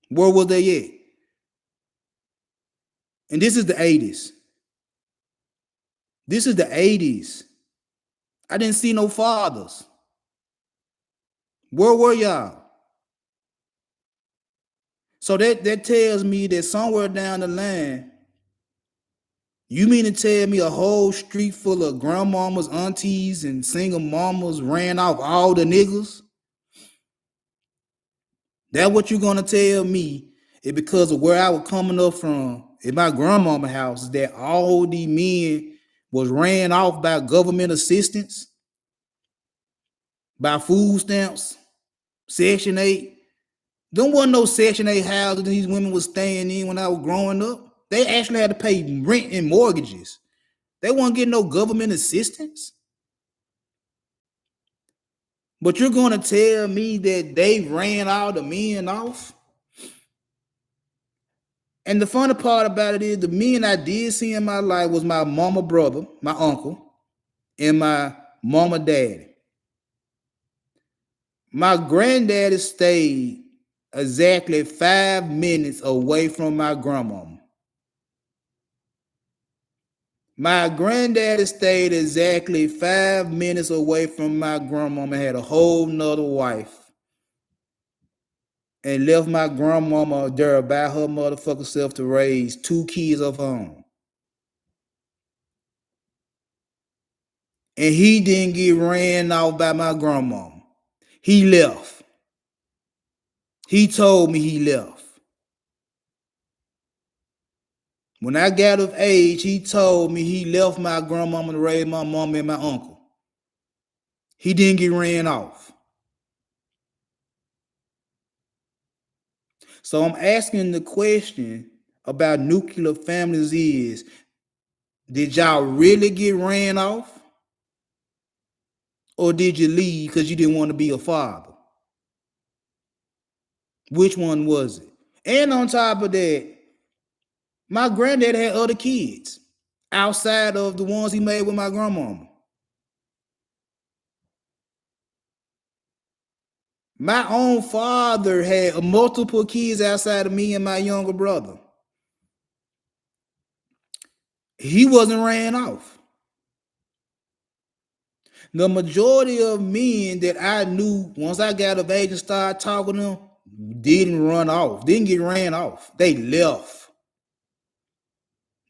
Where was they at? And this is the 80s. This is the 80s. I didn't see no fathers. Where were y'all? So that tells me that somewhere down the line, you mean to tell me a whole street full of grandmamas, aunties, and single mamas ran off all the niggas? That what you gonna tell me is because of where I was coming up from in my grandmama house, that all these men was ran off by government assistance, by food stamps, Section 8. There wasn't no Section 8 houses these women was staying in when I was growing up. They actually had to pay rent and mortgages. They weren't getting no government assistance. But you're gonna tell me that they ran all the men off? And the funny part about it is the men I did see in my life was my mama brother, my uncle, and my mama daddy. My granddaddy stayed exactly 5 minutes away from my grandmama. My granddaddy stayed exactly 5 minutes away from my grandmama, had a whole nother wife, and left my grandmama there by her motherfucking self to raise 2 kids of her own. And he didn't get ran off by my grandmama. He left. He told me he left. When I got of age, he told me he left my grandmama to raise my mama and my uncle. He didn't get ran off. So I'm asking the question about nuclear families is, did y'all really get ran off? Or did you leave because you didn't want to be a father? Which one was it? And on top of that, my granddad had other kids outside of the ones he made with my grandmama. My own father had multiple kids outside of me and my younger brother. He wasn't ran off. The majority of men that I knew once I got of age and started talking to them didn't run off, didn't get ran off. They left.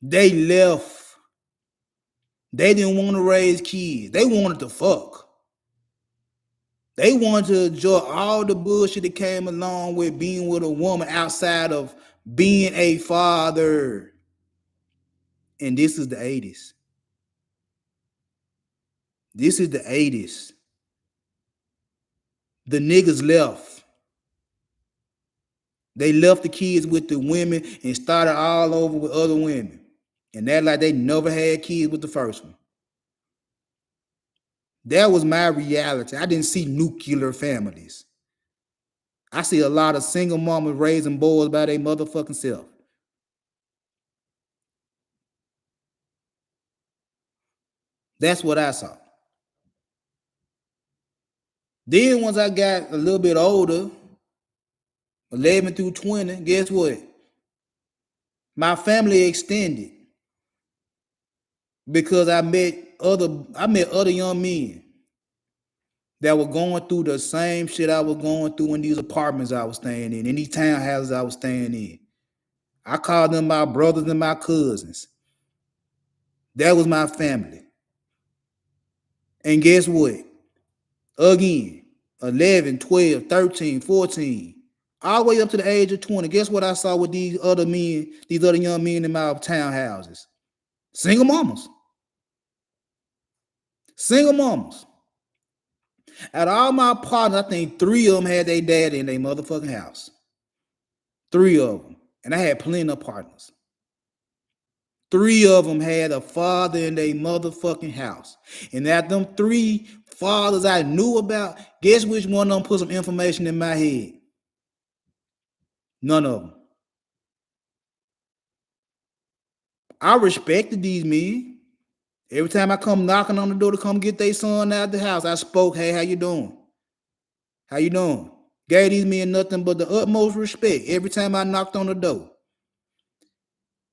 They left. They didn't want to raise kids. They wanted to fuck. They wanted to enjoy all the bullshit that came along with being with a woman outside of being a father. And this is the 80s. This is the 80s. The niggas left. They left the kids with the women and started all over with other women. And that like they never had kids with the first one. That was my reality. I didn't see nuclear families. I see a lot of single mamas raising boys by their motherfucking self. That's what I saw. Then once I got a little bit older, 11 through 20, guess what? My family extended because I met other young men that were going through the same shit I was going through in these apartments I was staying in these townhouses I was staying in. I called them my brothers and my cousins. That was my family. And guess what? Again, 11, 12, 13, 14, all the way up to the age of 20. Guess what I saw with these other men, these other young men in my townhouses? Single mamas. Single mamas. Out of all my partners, I think 3 of them had their dad in their motherfucking house. 3 of them. And I had plenty of partners. 3 of them had a father in their motherfucking house. And out them 3 fathers I knew about, guess which one of them put some information in my head? None of them. I respected these men. Every time I come knocking on the door to come get their son out of the house, I spoke, hey, how you doing? How you doing? Gave these men nothing but the utmost respect every time I knocked on the door.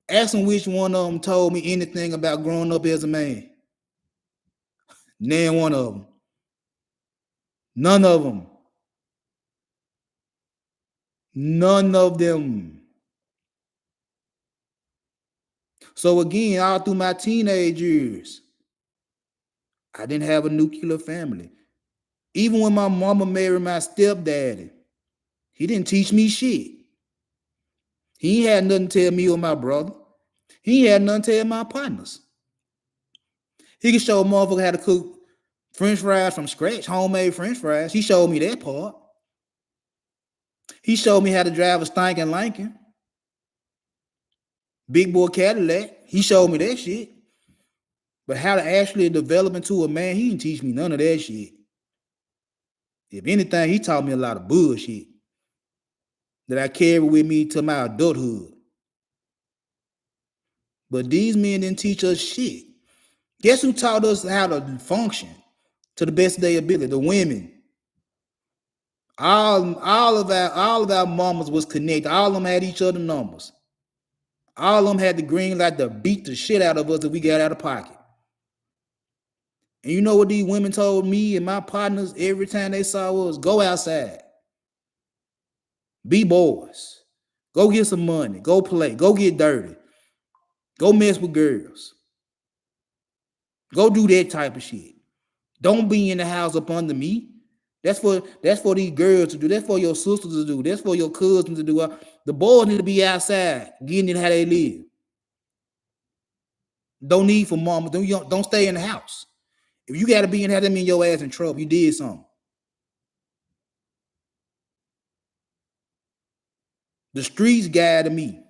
Asking which one of them told me anything about growing up as a man. None one of them. None of them. None of them. So again, all through my teenage years, I didn't have a nuclear family. Even when my mama married my stepdaddy, he didn't teach me shit. He had nothing to tell me or my brother. He had nothing to tell my partners. He could show a motherfucker how to cook French fries from scratch, homemade French fries. He showed me that part. He showed me how to drive a stinking Lincoln. Big boy Cadillac. He showed me that shit. But how to actually develop into a man, he didn't teach me none of that shit. If anything, he taught me a lot of bullshit that I carry with me to my adulthood. But these men didn't teach us shit. Guess who taught us how to function to the best of their ability? The women. All of our mamas was connected. All of them had each other numbers. All of them had the green light to beat the shit out of us if we got out of pocket. And you know what these women told me and my partners every time they saw us? Go outside. Be boys. Go get some money. Go play. Go get dirty. Go mess with girls. Go do that type of shit. Don't be in the house up under me. That's for these girls to do. That's for your sisters to do. That's for your cousins to do. The boys need to be outside, getting it how they live. Don't need for mama. Don't stay in the house. If you got to be in there, that mean your ass in trouble. You did something. The streets guided me.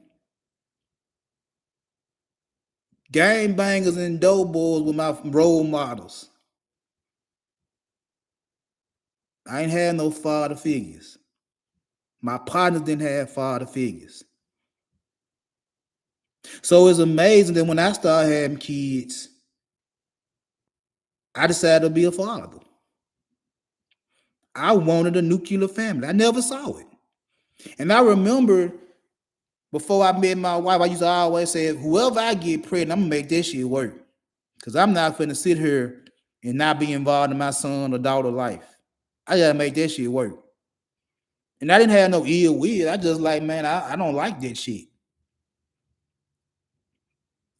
Gang bangers and dope boys were my role models. I ain't had no father figures. My partners didn't have father figures. So it's amazing that when I started having kids, I decided to be a father. I wanted a nuclear family. I never saw it. And I remember before I met my wife, I used to always say, whoever I get pregnant, I'm going to make that shit work. Because I'm not going to sit here and not be involved in my son or daughter life. I got to make that shit work. And I didn't have no ill will. I just like, man, I don't like that shit.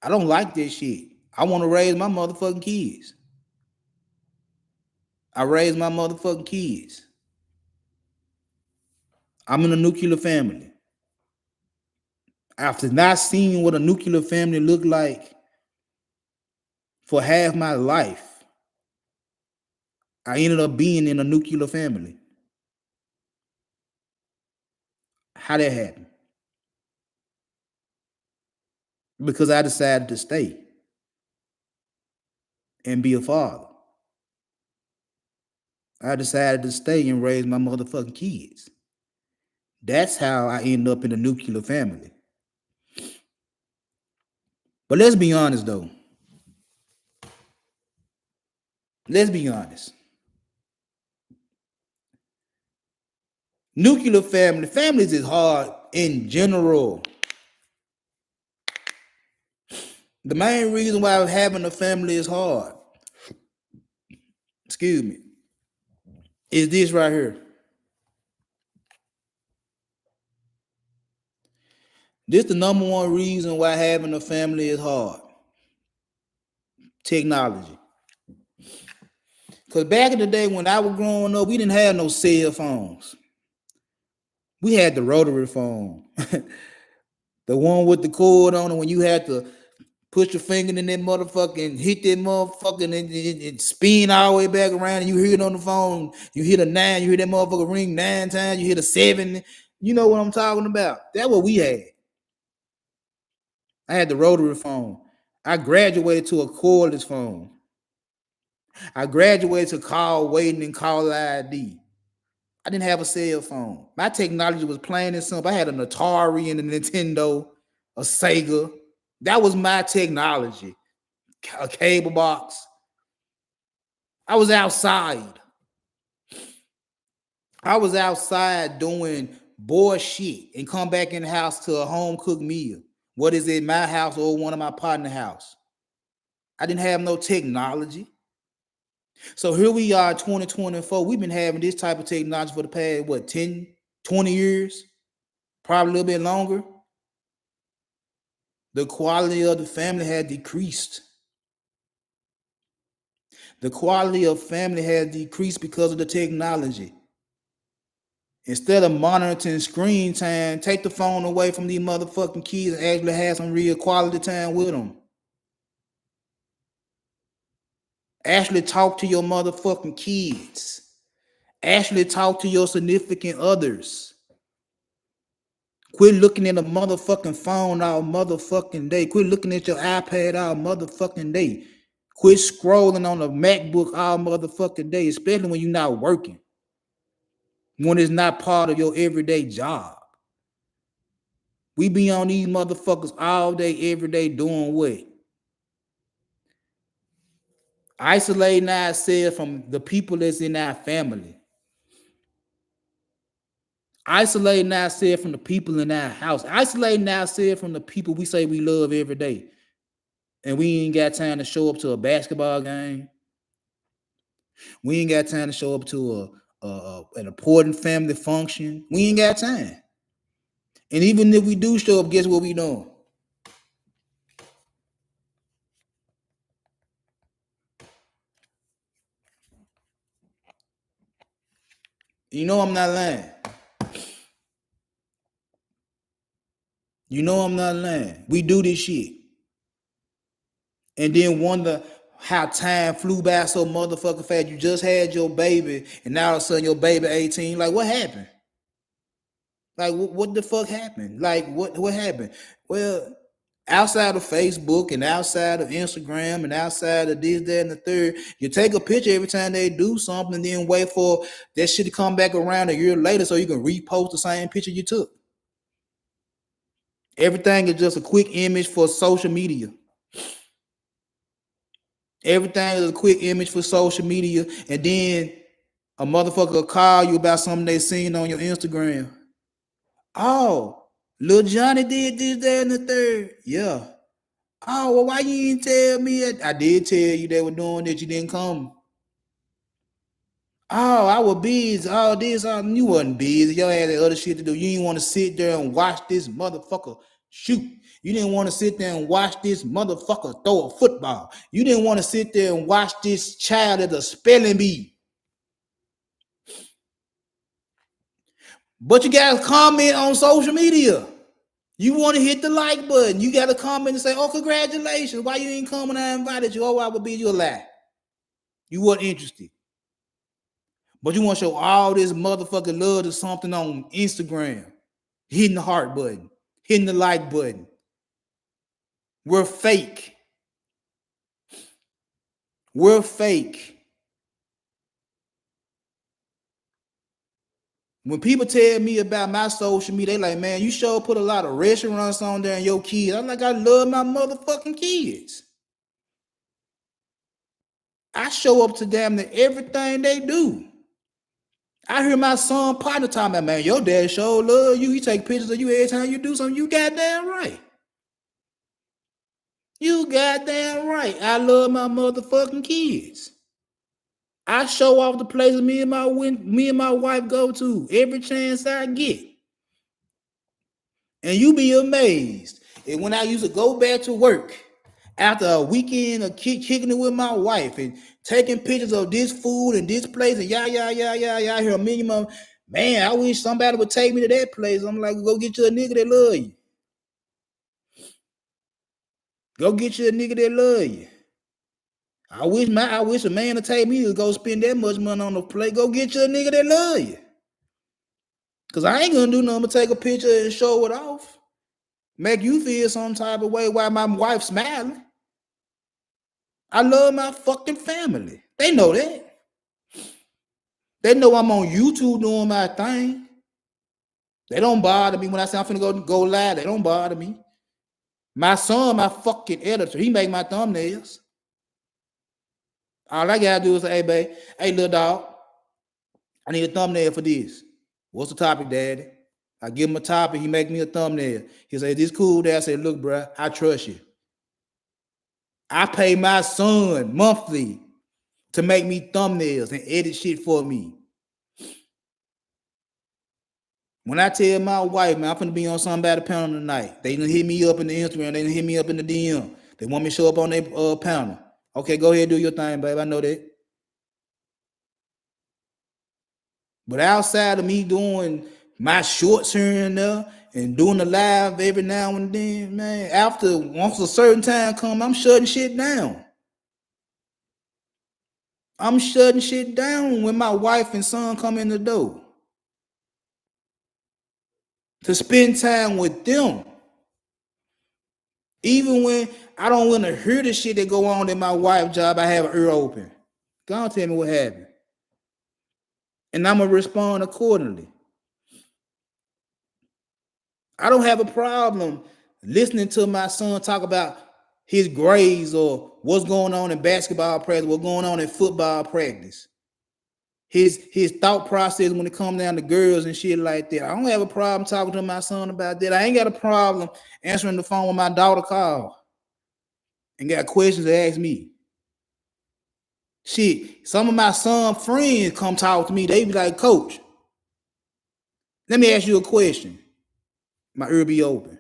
I don't like that shit. I want to raise my motherfucking kids. I raise my motherfucking kids. I'm in a nuclear family. After not seeing what a nuclear family looked like for half my life, I ended up being in a nuclear family. How that happened? Because I decided to stay and be a father. I decided to stay and raise my motherfucking kids. That's how I ended up in a nuclear family. But let's be honest, though. Let's be honest. Nuclear families is hard in general. The main reason why having a family is hard, excuse me, is this right here. This the number one reason why having a family is hard. Technology. Because back in the day when I was growing up, we didn't have no cell phones. We had the rotary phone. The one with the cord on it when you had to put your finger in that motherfucker and hit that motherfucker and it spin all the way back around and you hear it on the phone. You hit a 9, you hear that motherfucker ring 9 times, you hit a 7. You know what I'm talking about. That's what we had. I had the rotary phone. I graduated to a cordless phone. I graduated to call waiting and call ID. I didn't have a cell phone. My technology was plain and simple. I had an Atari and a Nintendo, a Sega. That was my technology. A cable box. I was outside. I was outside doing boy shit and come back in the house to a home cooked meal. What is it, my house or one of my partner's house? I didn't have no technology. So here we are, 2024. We've been having this type of technology for the past, 10, 20 years? Probably a little bit longer. The quality of the family had decreased. The quality of family has decreased because of the technology. Instead of monitoring screen time, take the phone away from these motherfucking kids and actually have some real quality time with them. Actually talk to your motherfucking kids. Actually talk to your significant others. Quit looking at a motherfucking phone all motherfucking day. Quit looking at your iPad all motherfucking day. Quit scrolling on a MacBook all motherfucking day, especially when you're not working. when it's not part of your everyday job. We be on these motherfuckers all day, every day doing what? Isolating ourselves from the people that's in our family. Isolating ourselves from the people in our house. Isolating ourselves from the people we say we love every day. And we ain't got time to show up to a basketball game. We ain't got time to show up to an important family function. We ain't got time. And even if we do show up, guess what we doing? You know I'm not lying. You know I'm not lying. We do this shit. And then wonder how time flew by so motherfucking fast. You just had your baby, and now all of a sudden your baby 18. Like, what happened? Like, what the fuck happened? Like, what happened? Well, outside of Facebook and outside of Instagram and outside of this, that, and the third, you take a picture every time they do something, and then wait for that shit to come back around a year later so you can repost the same picture you took. Everything is just a quick image for social media. Everything is a quick image for social media, and then a motherfucker will call you about something they seen on your Instagram. Oh, Lil Johnny did this, that, and the third. Yeah. Oh, well, why you didn't tell me? I did tell you they were doing that. You didn't come. Oh, I was busy. All this, you wasn't busy. Y'all had other shit to do. You didn't want to sit there and watch this motherfucker shoot. You didn't want to sit there and watch this motherfucker throw a football. You didn't want to sit there and watch this child at a spelling bee. But you guys comment on social media. You want to hit the like button. You got to comment and say, oh, congratulations. Why you ain't coming? I invited you. Oh, I would be you a lie. You weren't interested. But you want to show all this motherfucking love to something on Instagram. Hitting the heart button. Hitting the like button. We're fake. We're fake. When people tell me about my social media, they like, man, you sure put a lot of restaurants on there and your kids. I'm like, I love my motherfucking kids. I show up to damn near everything they do. I hear my son partner talking about, man, your dad sure love you. He take pictures of you every time you do something. You goddamn right. You goddamn right. I love my motherfucking kids. I show off the places me and my wife go to every chance I get. And you be amazed. And when I used to go back to work after a weekend of kicking it with my wife and taking pictures of this food and this place and I hear a minimum, man, I wish somebody would take me to that place. I'm like, go get you a nigga that love you. Go get you a nigga that love you. I wish a man to take me to go spend that much money on the plate. Go get you a nigga that love you. Cause I ain't gonna do nothing but take a picture and show it off. Make you feel some type of way while my wife smiling. I love my fucking family. They know that. They know I'm on YouTube doing my thing. They don't bother me when I say I'm finna go live. They don't bother me. My son, my fucking editor, he make my thumbnails. All I gotta do is say, hey, babe, hey, little dog, I need a thumbnail for this. What's the topic, daddy? I give him a topic, he make me a thumbnail. He say, this cool, dad? I say, look, bro, I trust you. I pay my son monthly to make me thumbnails and edit shit for me. When I tell my wife, man, I'm finna be on somebody panel tonight, they done hit me up in the Instagram, they done hit me up in the DM. They want me to show up on their panel. Okay, go ahead, do your thing, babe. I know that. But outside of me doing my shorts here and there and doing the live every now and then, man, after once a certain time come, I'm shutting shit down. I'm shutting shit down when my wife and son come in the door. To spend time with them. Even when I don't want to hear the shit that go on in my wife's job, I have an ear open. Go on, tell me what happened. and I'm gonna respond accordingly. I don't have a problem listening to my son talk about his grades or what's going on in basketball practice, what's going on in football practice. His thought process when it comes down to girls and shit like that. I don't have a problem talking to my son about that. I ain't got a problem answering the phone when my daughter calls and got questions to ask me. Shit, some of my son friends come talk to me. They be like, Coach, let me ask you a question. My ear be open.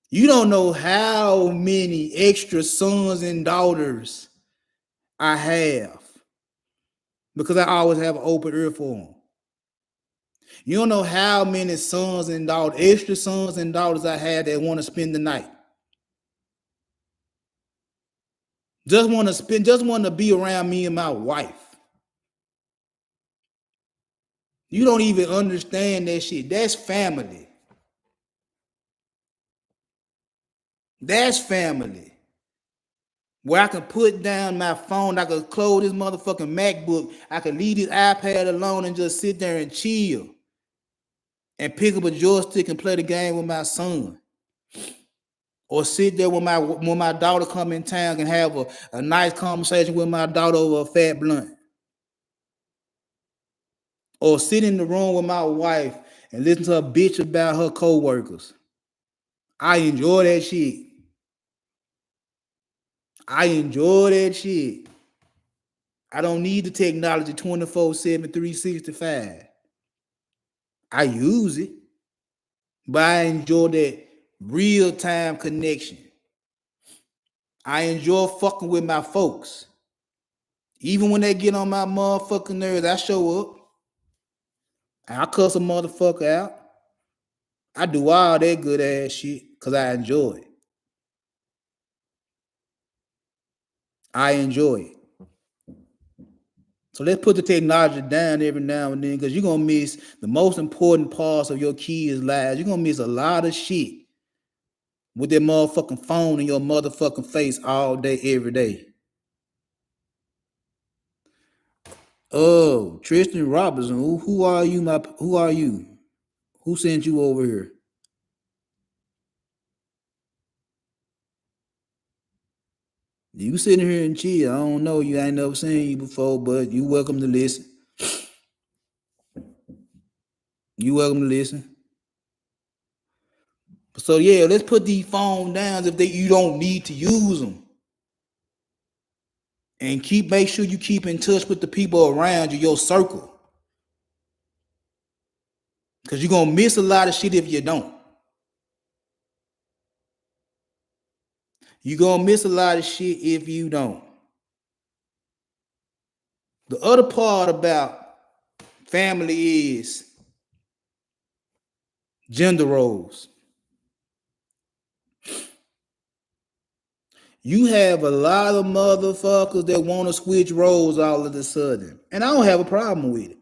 You don't know how many extra sons and daughters I have because I always have an open ear for them. You don't know how many sons and daughters, extra sons and daughters I have that want to spend the night. Just want to be around me and my wife. You don't even understand that shit. That's family. That's family. Where I can put down my phone, I can close this motherfucking MacBook, I can leave this iPad alone and just sit there and chill and pick up a joystick and play the game with my son. Or sit there when my daughter come in town and have a nice conversation with my daughter over a fat blunt. Or sit in the room with my wife and listen to a bitch about her co-workers. I enjoy that shit. I enjoy that shit. I don't need the technology 24/7, 365. I use it, but I enjoy that real-time connection. I enjoy fucking with my folks. Even when they get on my motherfucking nerves, I show up. I cuss a motherfucker out. I do all that good ass shit because I enjoy it. I enjoy it. So let's put the technology down every now and then because you're going to miss the most important parts of your kids' lives. You're going to miss a lot of shit with that motherfucking phone in your motherfucking face all day, every day. Oh, Tristan Robinson, who are you? Who are you? Who sent you over here? You sitting here and chill. I don't know you. I ain't never seen you before, but you welcome to listen. You welcome to listen. So yeah, let's put these phones down if you don't need to use them. And make sure you keep in touch with the people around you, your circle. Because you're gonna miss a lot of shit if you don't. You're gonna miss a lot of shit if you don't. The other part about family is gender roles. You have a lot of motherfuckers that want to switch roles all of a sudden. And I don't have a problem with it.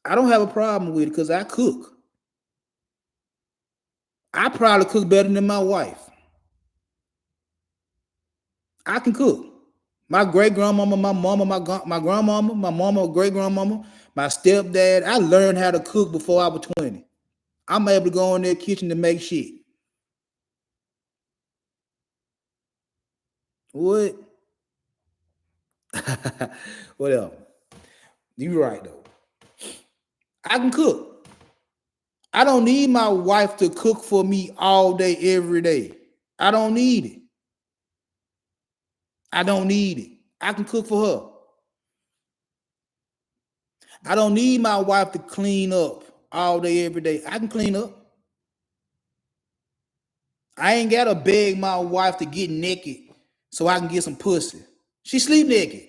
I don't have a problem with it because I cook. I probably cook better than my wife. I can cook. My great grandmama, my mama, my grandmama, my mama, great grandmama, my stepdad. I learned how to cook before I was 20. I'm able to go in their kitchen to make shit. What? Whatever. You're right though. I can cook. I don't need my wife to cook for me all day, every day. I don't need it. I don't need it. I can cook for her. I don't need my wife to clean up all day, every day. I can clean up. I ain't gotta beg my wife to get naked so I can get some pussy. She sleep naked.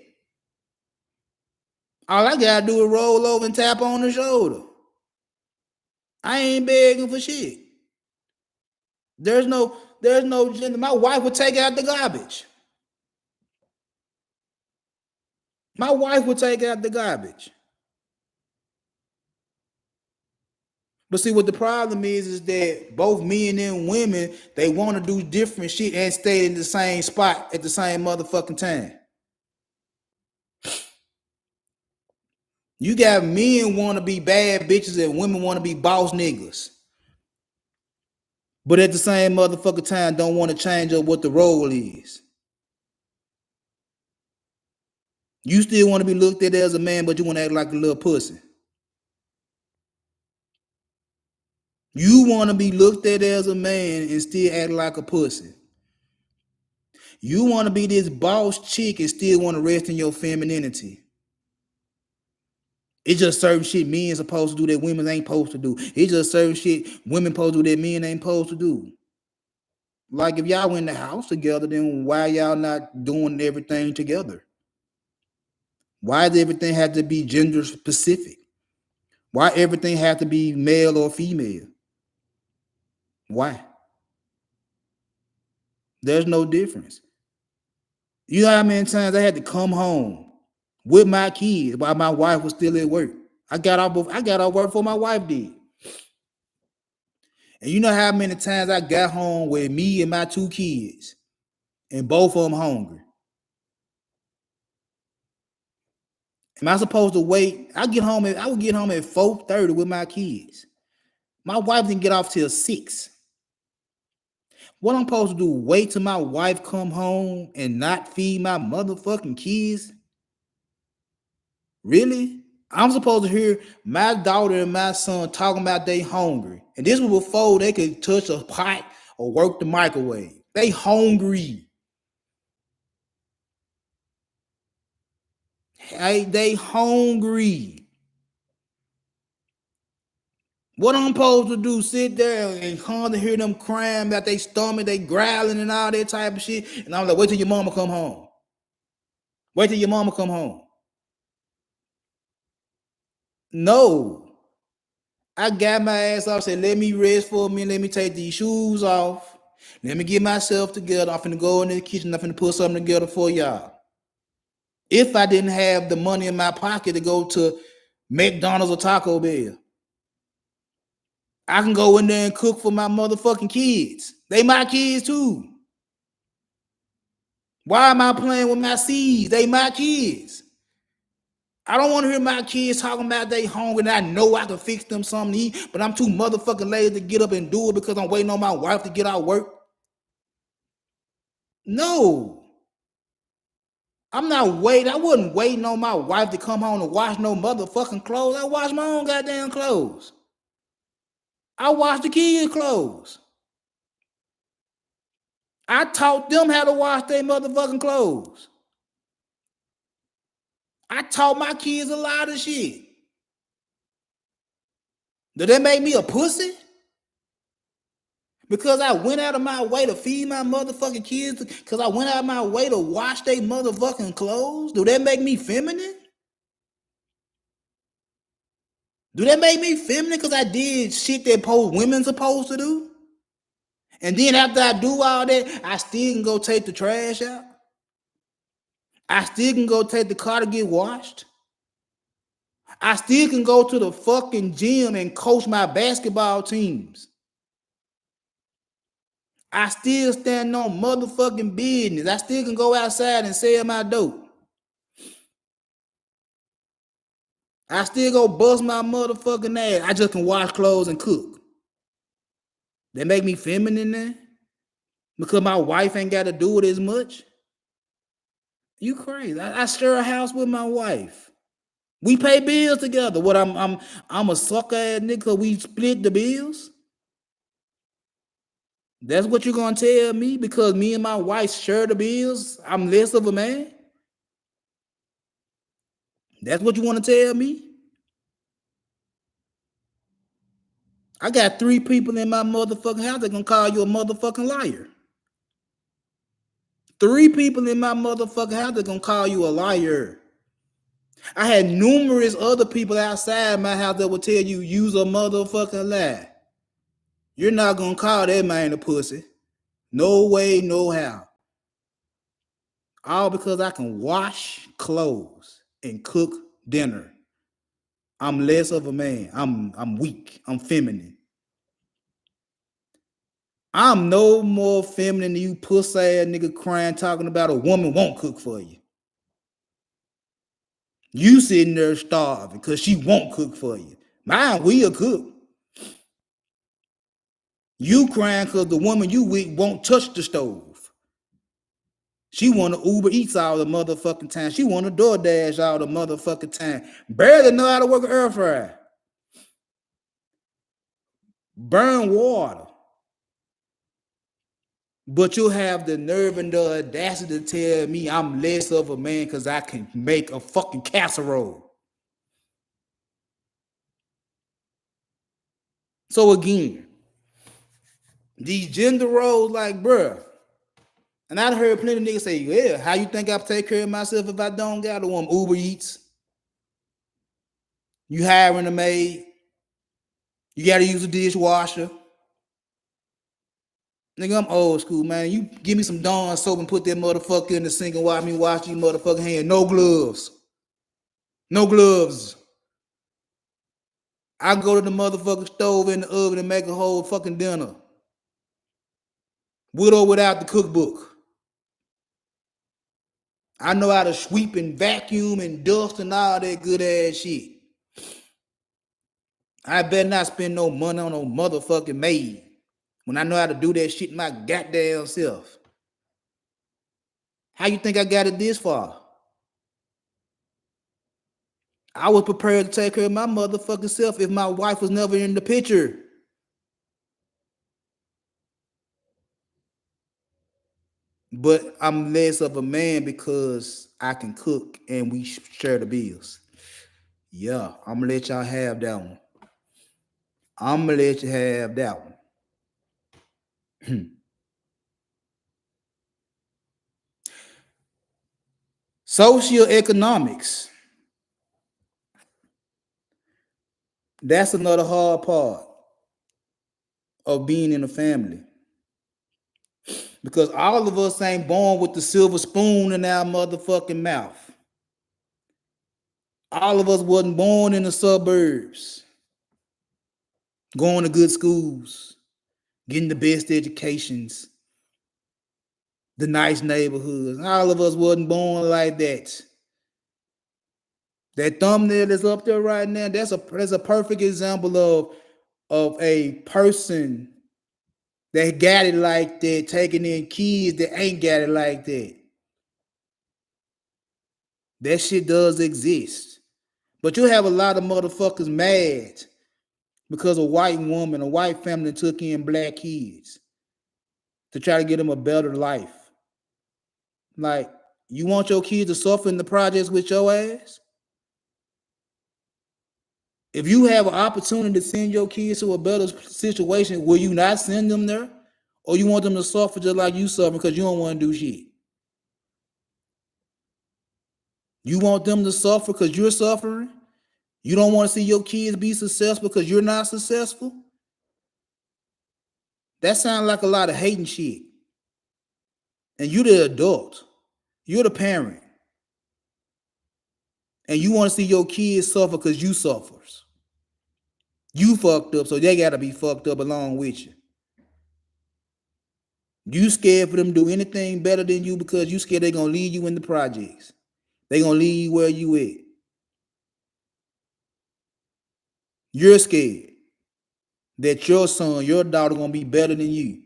All I gotta do is roll over and tap on the shoulder. I ain't begging for shit. There's no gender. My wife would take out the garbage. My wife would take out the garbage. But see, what the problem is that both men and women, they want to do different shit and stay in the same spot at the same motherfucking time. You got men want to be bad bitches and women want to be boss niggas. But at the same motherfucking time, don't want to change up what the role is. You still want to be looked at as a man, but you want to act like a little pussy. You want to be looked at as a man and still act like a pussy. You want to be this boss chick and still want to rest in your femininity. It's just certain shit men supposed to do that women ain't supposed to do. It's just certain shit women supposed to do that men ain't supposed to do. Like if y'all in the house together, then why y'all not doing everything together? Why does everything have to be gender specific? Why everything have to be male or female? Why? There's no difference. You know how many times I had to come home with my kids while my wife was still at work. I got off work before my wife did. And you know how many times I got home with me and my two kids and both of them hungry. Am I supposed to wait? I would get home at 4:30 with my kids. My wife didn't get off till 6. What I'm supposed to do? Wait till my wife come home and not feed my motherfucking kids? Really? I'm supposed to hear my daughter and my son talking about they hungry. And this was before they could touch a pot or work the microwave. They hungry. Hey, they hungry. What I'm supposed to do? Sit there and come to hear them crying about their stomach, they growling and all that type of shit. And I'm like, wait till your mama come home. Wait till your mama come home. No. I got my ass off, said, let me rest for a minute, let me take these shoes off. Let me get myself together. I'm finna go in the kitchen, I'm finna put something together for y'all. If I didn't have the money in my pocket to go to McDonald's or Taco Bell, I can go in there and cook for my motherfucking kids. They my kids too. Why am I playing with my seeds? They my kids. I don't want to hear my kids talking about they hungry and I know I can fix them something to eat, but I'm too motherfucking lazy to get up and do it because I'm waiting on my wife to get out of work. No. I'm not waiting. I wasn't waiting on my wife to come home and wash no motherfucking clothes. I wash my own goddamn clothes. I wash the kids' clothes. I taught them how to wash their motherfucking clothes. I taught my kids a lot of shit. Did that make me a pussy? Because I went out of my way to feed my motherfucking kids? Because I went out of my way to wash their motherfucking clothes? Do that make me feminine? Do that make me feminine because I did shit that women supposed to do? And then after I do all that, I still can go take the trash out? I still can go take the car to get washed? I still can go to the fucking gym and coach my basketball teams? I still stand on motherfucking business. I still can go outside and sell my dope. I still go bust my motherfucking ass. I just can wash clothes and cook. They make me feminine then? Because my wife ain't got to do it as much? You crazy. I share a house with my wife. We pay bills together. What I'm a sucker ass nigga, we split the bills? That's what you're gonna tell me because me and my wife share the bills? I'm less of a man? That's what you want to tell me? I got 3 people in my motherfucking house that gonna call you a motherfucking liar. 3 people in my motherfucking house that gonna call you a liar. I had numerous other people outside my house that would tell you use a motherfucking lie. You're not gonna call that man a pussy. No way, no how. All because I can wash clothes and cook dinner. I'm less of a man. I'm weak. I'm feminine. I'm no more feminine than you pussy ass nigga crying talking about a woman won't cook for you. You sitting there starving because she won't cook for you. Mine will cook. You crying because the woman you with won't touch the stove. She want to Uber Eats all the motherfucking time. She want to DoorDash all the motherfucking time. Barely know how to work an air fryer. Burn water. But you'll have the nerve and the audacity to tell me I'm less of a man because I can make a fucking casserole. So again, these gender roles, like, bruh, and I've heard plenty of niggas say, yeah, how you think I take care of myself if I don't got a woman? Uber Eats. You hiring a maid. You got to use a dishwasher. Nigga, I'm old school, man. You give me some Dawn soap and put that motherfucker in the sink and watch me wash these motherfucking hands. No gloves. No gloves. I go to the motherfucking stove in the oven and make a whole fucking dinner. With or without the cookbook. I know how to sweep and vacuum and dust and all that good ass shit. I better not spend no money on no motherfucking maid when I know how to do that shit my goddamn self. How you think I got it this far? I was prepared to take care of my motherfucking self if my wife was never in the picture. But I'm less of a man because I can cook and we share the bills. Yeah, I'm gonna let y'all have that one. I'm gonna let you have that one. Socioeconomics. That's another hard part of being in a family. Because all of us ain't born with the silver spoon in our motherfucking mouth. All of us wasn't born in the suburbs, going to good schools, getting the best educations, the nice neighborhoods. All of us wasn't born like that. That thumbnail that's up there right now, that's a perfect example of a person that got it like that, taking in kids that ain't got it like that. That shit does exist. But you have a lot of motherfuckers mad because a white woman, a white family took in black kids to try to get them a better life. Like, you want your kids to suffer in the projects with your ass? If you have an opportunity to send your kids to a better situation, will you not send them there? Or you want them to suffer just like you suffer because you don't want to do shit? You want them to suffer because you're suffering? You don't want to see your kids be successful because you're not successful? That sounds like a lot of hating shit. And you're the adult. You're the parent. And you want to see your kids suffer because you suffers. You fucked up, so they got to be fucked up along with you. You scared for them to do anything better than you because you scared they're going to leave you in the projects. They're going to leave you where you at. You're scared that your son, your daughter going to be better than you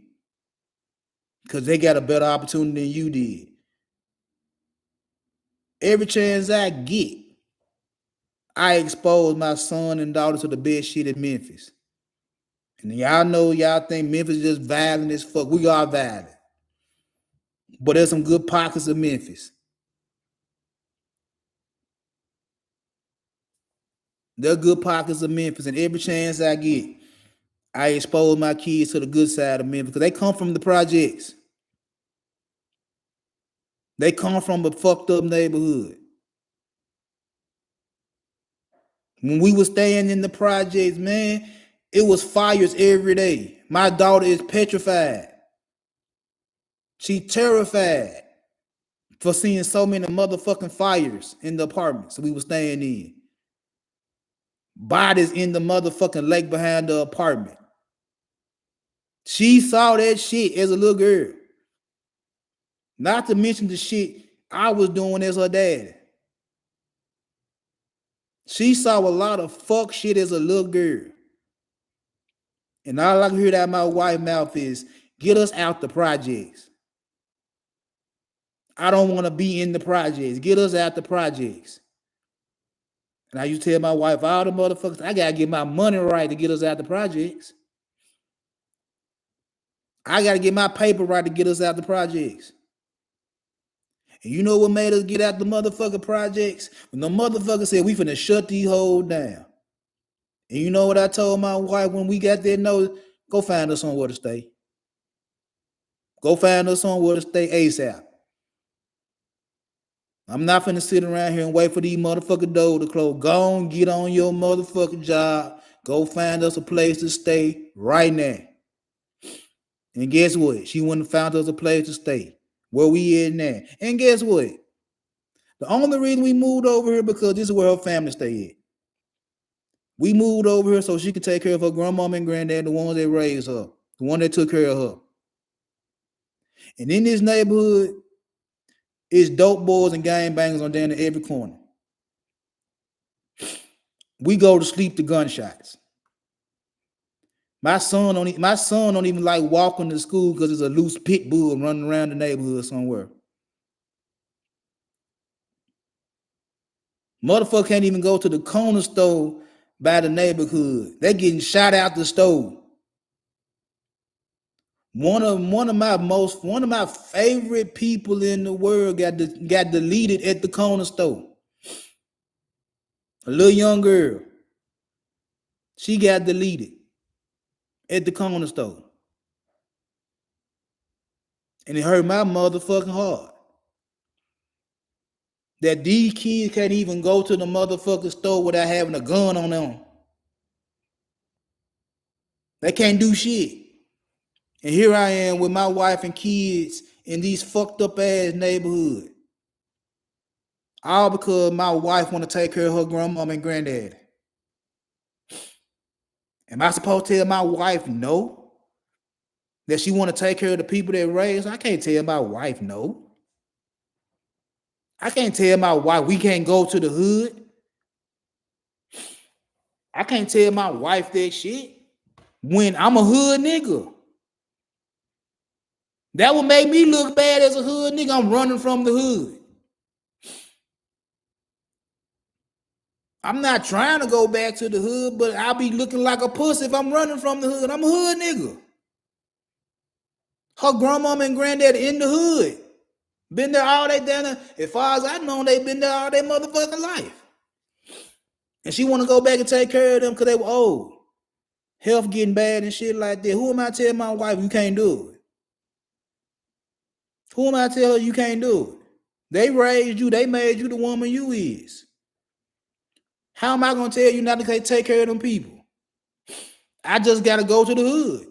because they got a better opportunity than you did. Every chance I get, I expose my son and daughter to the best shit in Memphis. And y'all know, y'all think Memphis is just violent as fuck. We are violent. But there's some good pockets of Memphis. There are good pockets of Memphis, and every chance I get, I expose my kids to the good side of Memphis because they come from the projects. They come from a fucked up neighborhood. When we was staying in the projects, man, it was fires every day. My daughter is petrified. She terrified for seeing so many motherfucking fires in the apartments we was staying in. Bodies in the motherfucking lake behind the apartment. She saw that shit as a little girl. Not to mention the shit I was doing as her dad. She saw a lot of fuck shit as a little girl. And all I can hear out of my wife's mouth is, get us out the projects. I don't want to be in the projects. Get us out the projects. And I used to tell my wife, all the motherfuckers, I got to get my money right to get us out the projects. I got to get my paper right to get us out the projects. And you know what made us get out the motherfucking projects? When the motherfucker said, we finna shut these hoes down. And you know what I told my wife when we got there? No, go find us somewhere to stay. Go find us somewhere to stay ASAP. I'm not finna sit around here and wait for these motherfucking doors to close. Go on, get on your motherfucking job. Go find us a place to stay right now. And guess what? She wouldn't have found us a place to stay. Where we at now. And guess what? The only reason we moved over here because this is where her family stay at. We moved over here so she could take care of her grandmama and granddad, the ones that raised her, the one that took care of her. And in this neighborhood, it's dope boys and gangbangers on down in every corner. We go to sleep to gunshots. My son don't even like walking to school because there's a loose pit bull running around the neighborhood somewhere. Motherfucker can't even go to the corner store by the neighborhood. They're getting shot out the store. One of my favorite people in the world got deleted at the corner store. A little young girl. She got deleted at the corner store. And it hurt my motherfucking heart that these kids can't even go to the motherfucking store without having a gun on them. They can't do shit. And here I am with my wife and kids in these fucked up ass neighborhood. All because my wife want to take care of her grandmama and granddad. Am I supposed to tell my wife no? That she want to take care of the people that raised? I can't tell my wife no. I can't tell my wife we can't go to the hood. I can't tell my wife that shit when I'm a hood nigga. That would make me look bad as a hood nigga. I'm running from the hood. I'm not trying to go back to the hood, but I'll be looking like a pussy if I'm running from the hood. I'm a hood nigga. Her grandmama and granddad in the hood. Been there all day down there. As far as I know, they been there all their motherfucking life. And she want to go back and take care of them because they were old. Health getting bad and shit like that. Who am I telling my wife you can't do it? Who am I telling her you can't do it? They raised you. They made you the woman you is. How am I going to tell you not to take care of them people? I just got to go to the hood.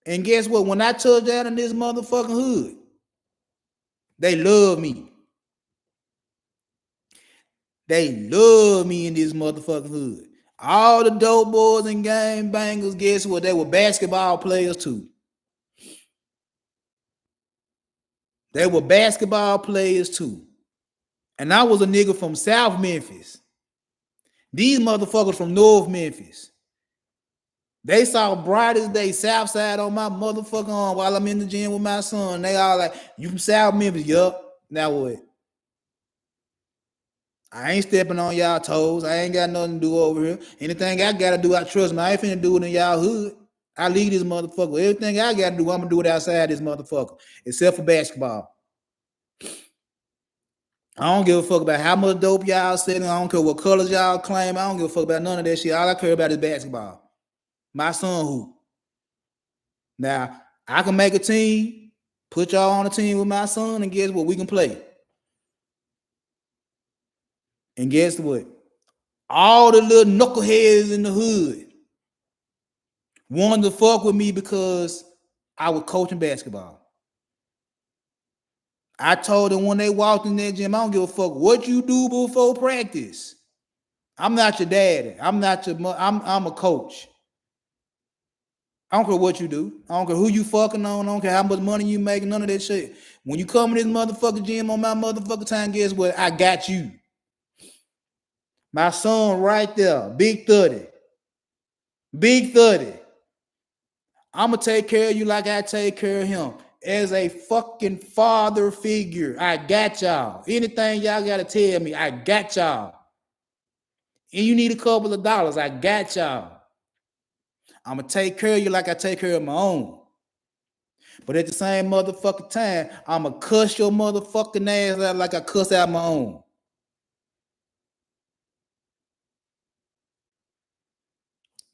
And guess what? When I touch down in this motherfucking hood, they love me. They love me in this motherfucking hood. All the dope boys and gang bangers, guess what? They were basketball players too. They were basketball players too. And I was a nigga from South Memphis. These motherfuckers from North Memphis. They saw bright as day South Side on my motherfucking arm while I'm in the gym with my son. They all like, you from South Memphis? Yup. Now what? I ain't stepping on y'all toes. I ain't got nothing to do over here. Anything I gotta do, I trust me. I ain't finna do it in y'all hood. I leave this motherfucker. Everything I gotta do, I'm gonna do it outside this motherfucker. Except for basketball. I don't give a fuck about how much dope y'all selling. I don't care what colors y'all claim. I don't give a fuck about none of that shit. All I care about is basketball. My son hoop. Now, I can make a team, put y'all on a team with my son, and guess what? We can play. And guess what? All the little knuckleheads in the hood wanted to fuck with me because I was coaching basketball. I told them when they walked in that gym, I don't give a fuck what you do before practice. I'm not your daddy. I'm not your mother. I'm a coach. I don't care what you do. I don't care who you fucking on. I don't care how much money you making. None of that shit. When you come in this motherfucking gym on my motherfucking time, guess what? I got you. My son right there, big 30. Big 30. I'ma take care of you like I take care of him. As a fucking father figure, I got y'all. Anything y'all gotta tell me, I got y'all. And you need a couple of dollars, I got y'all. I'ma take care of you like I take care of my own. But at the same motherfucking time, I'ma cuss your motherfucking ass out like I cuss out my own.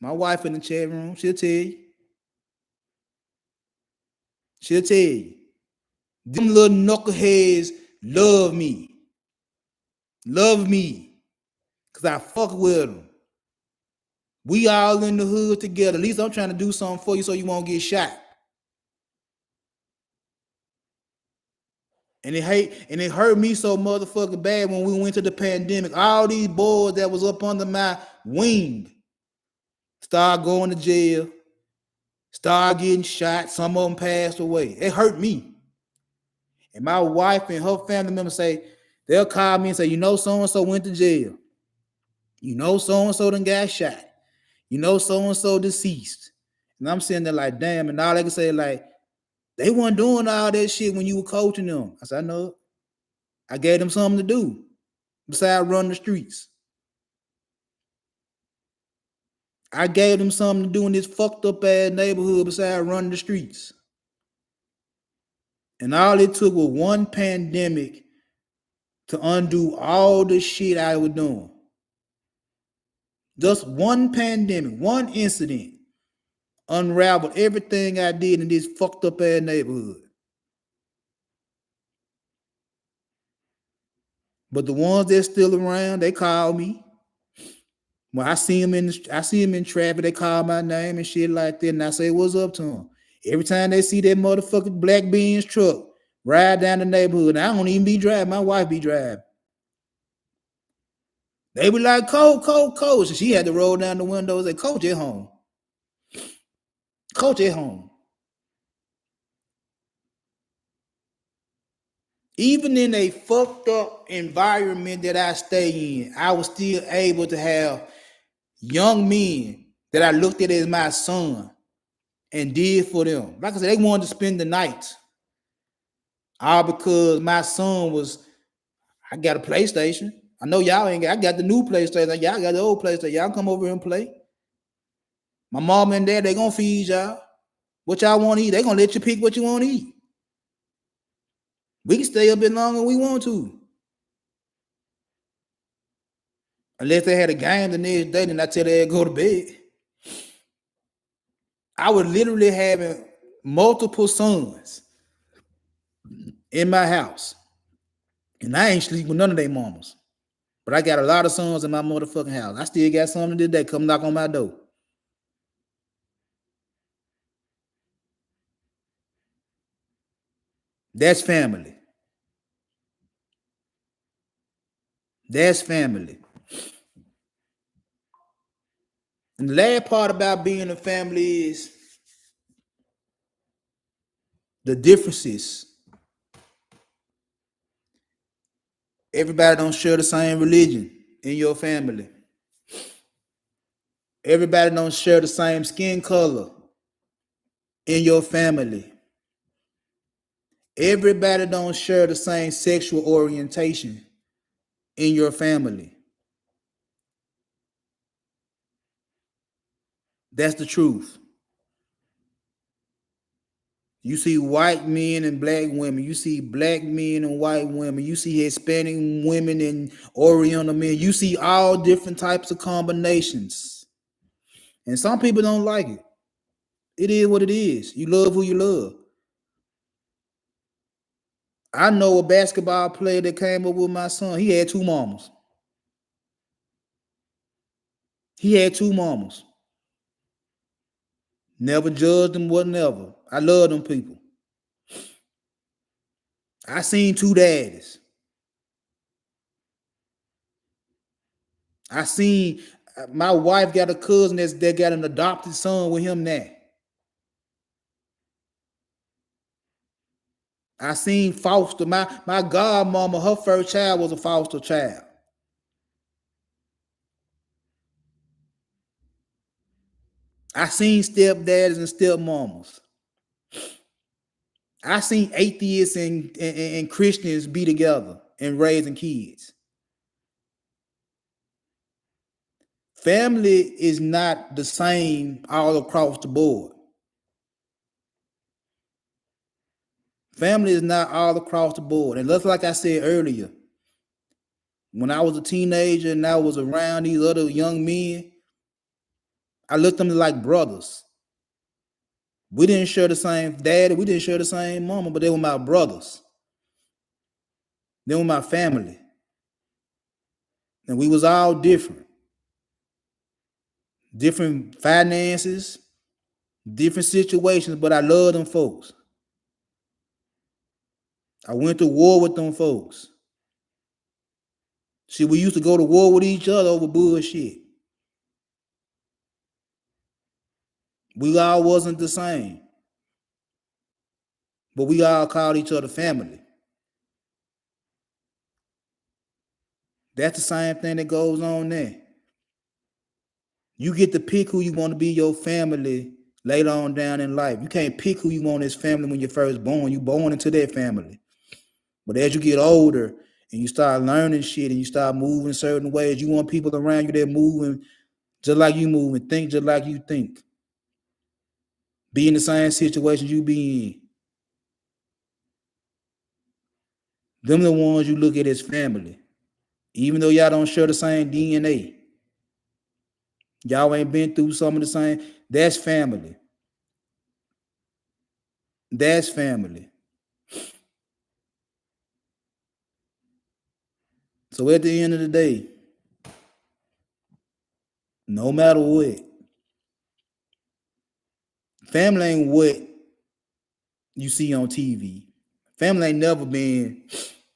My wife in the chat room, she'll tell you. She'll tell you. Them little knuckleheads love me. Love me. Cause I fuck with them. We all in the hood together. At least I'm trying to do something for you so you won't get shot. And it hurt me so motherfucking bad when we went to the pandemic. All these boys that was up under my wing started going to jail, started getting shot. Some of them passed away. It hurt me. And my wife and her family members say, they'll call me and say, you know, so-and-so went to jail. You know, so-and-so done got shot. You know, so-and-so deceased. And I'm sitting there like, damn. And all they can say like, they weren't doing all that shit when you were coaching them. I said, I know. I gave them something to do besides run the streets. I gave them something to do in this fucked up ass neighborhood besides running the streets. And all it took was one pandemic to undo all the shit I was doing. Just one pandemic, one incident unraveled everything I did in this fucked up ass neighborhood. But the ones that's still around, they call me. When I see them in traffic, they call my name and shit like that, and I say what's up to them. Every time they see that motherfucking black Benz truck ride down the neighborhood, and I don't even be driving, my wife be driving. They be like, Coach. And she had to roll down the window and say, Coach at home. Coach at home. Even in a fucked up environment that I stay in, I was still able to have young men that I looked at as my son and did for them. Like I said, they wanted to spend the night. All because my son I got a PlayStation. I know y'all ain't got, I got the new PlayStation. Y'all got the old PlayStation. Y'all come over here and play. My mom and dad, they gonna feed y'all. What y'all want to eat, they gonna let you pick what you want to eat. We can stay a bit longer than we want to. Unless they had a game the next day, then I tell them to go to bed. I was literally having multiple sons in my house. And I ain't sleep with none of their mamas. But I got a lot of sons in my motherfucking house. I still got some today come knock on my door. That's family. That's family. And the last part about being a family is the differences. Everybody don't share the same religion in your family. Everybody don't share the same skin color in your family. Everybody don't share the same sexual orientation in your family. That's the truth. You see white men and black women. You see black men and white women. You see Hispanic women and Oriental men. You see all different types of combinations. And some people don't like it. It is what it is. You love who you love. I know a basketball player that came up with my son. He had two mamas. He had two mamas. Never judged them, whatever. I love them people. I seen two daddies. I seen my wife got a cousin that got an adopted son with him now. I seen foster. My godmama, her first child was a foster child. I seen stepdads and stepmamas. I seen atheists and Christians be together and raising kids. Family is not the same all across the board. Family is not all across the board. And just like I said earlier, when I was a teenager and I was around these other young men, I looked at them like brothers. We didn't share the same daddy, we didn't share the same mama, but they were my brothers. They were my family. And we was all different. Different finances, different situations, but I love them folks. I went to war with them folks. See, we used to go to war with each other over bullshit. We all wasn't the same, but we all called each other family. That's the same thing that goes on there. You get to pick who you want to be your family later on down in life. You can't pick who you want as family when you're first born. You born into that family. But as you get older and you start learning shit and you start moving certain ways, you want people around you that moving just like you move and think just like you think. Be in the same situation you be in. Them the ones you look at as family. Even though y'all don't share the same DNA. Y'all ain't been through some of the same. That's family. That's family. So at the end of the day, no matter what, family ain't what you see on TV. Family ain't never been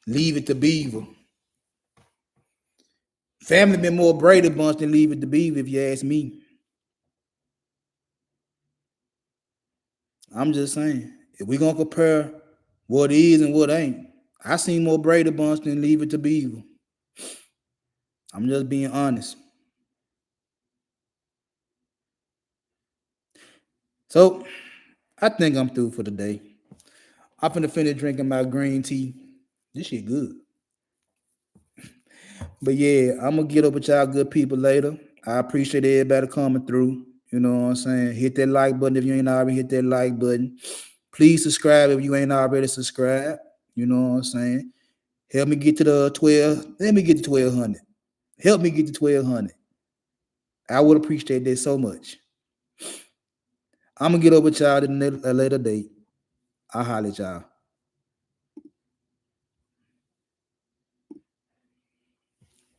Leave It to Beaver. Family been more Brady Bunch than Leave It to Beaver, if you ask me. I'm just saying, if we're gonna compare what is and what ain't, I seen more Brady Bunch than Leave It to Beaver. I'm just being honest. So I think I'm through for the day. I'm finna finish drinking my green tea. This shit good. But yeah, I'm gonna get up with y'all good people later. I appreciate everybody coming through. You know what I'm saying? Hit that like button if you ain't already hit that like button. Please subscribe if you ain't already subscribed. You know what I'm saying? Help me get to the 12. Let me get to 1200. Help me get to 1200. I would appreciate that so much. I'm gonna get up with y'all at a later date. I'll holler at y'all.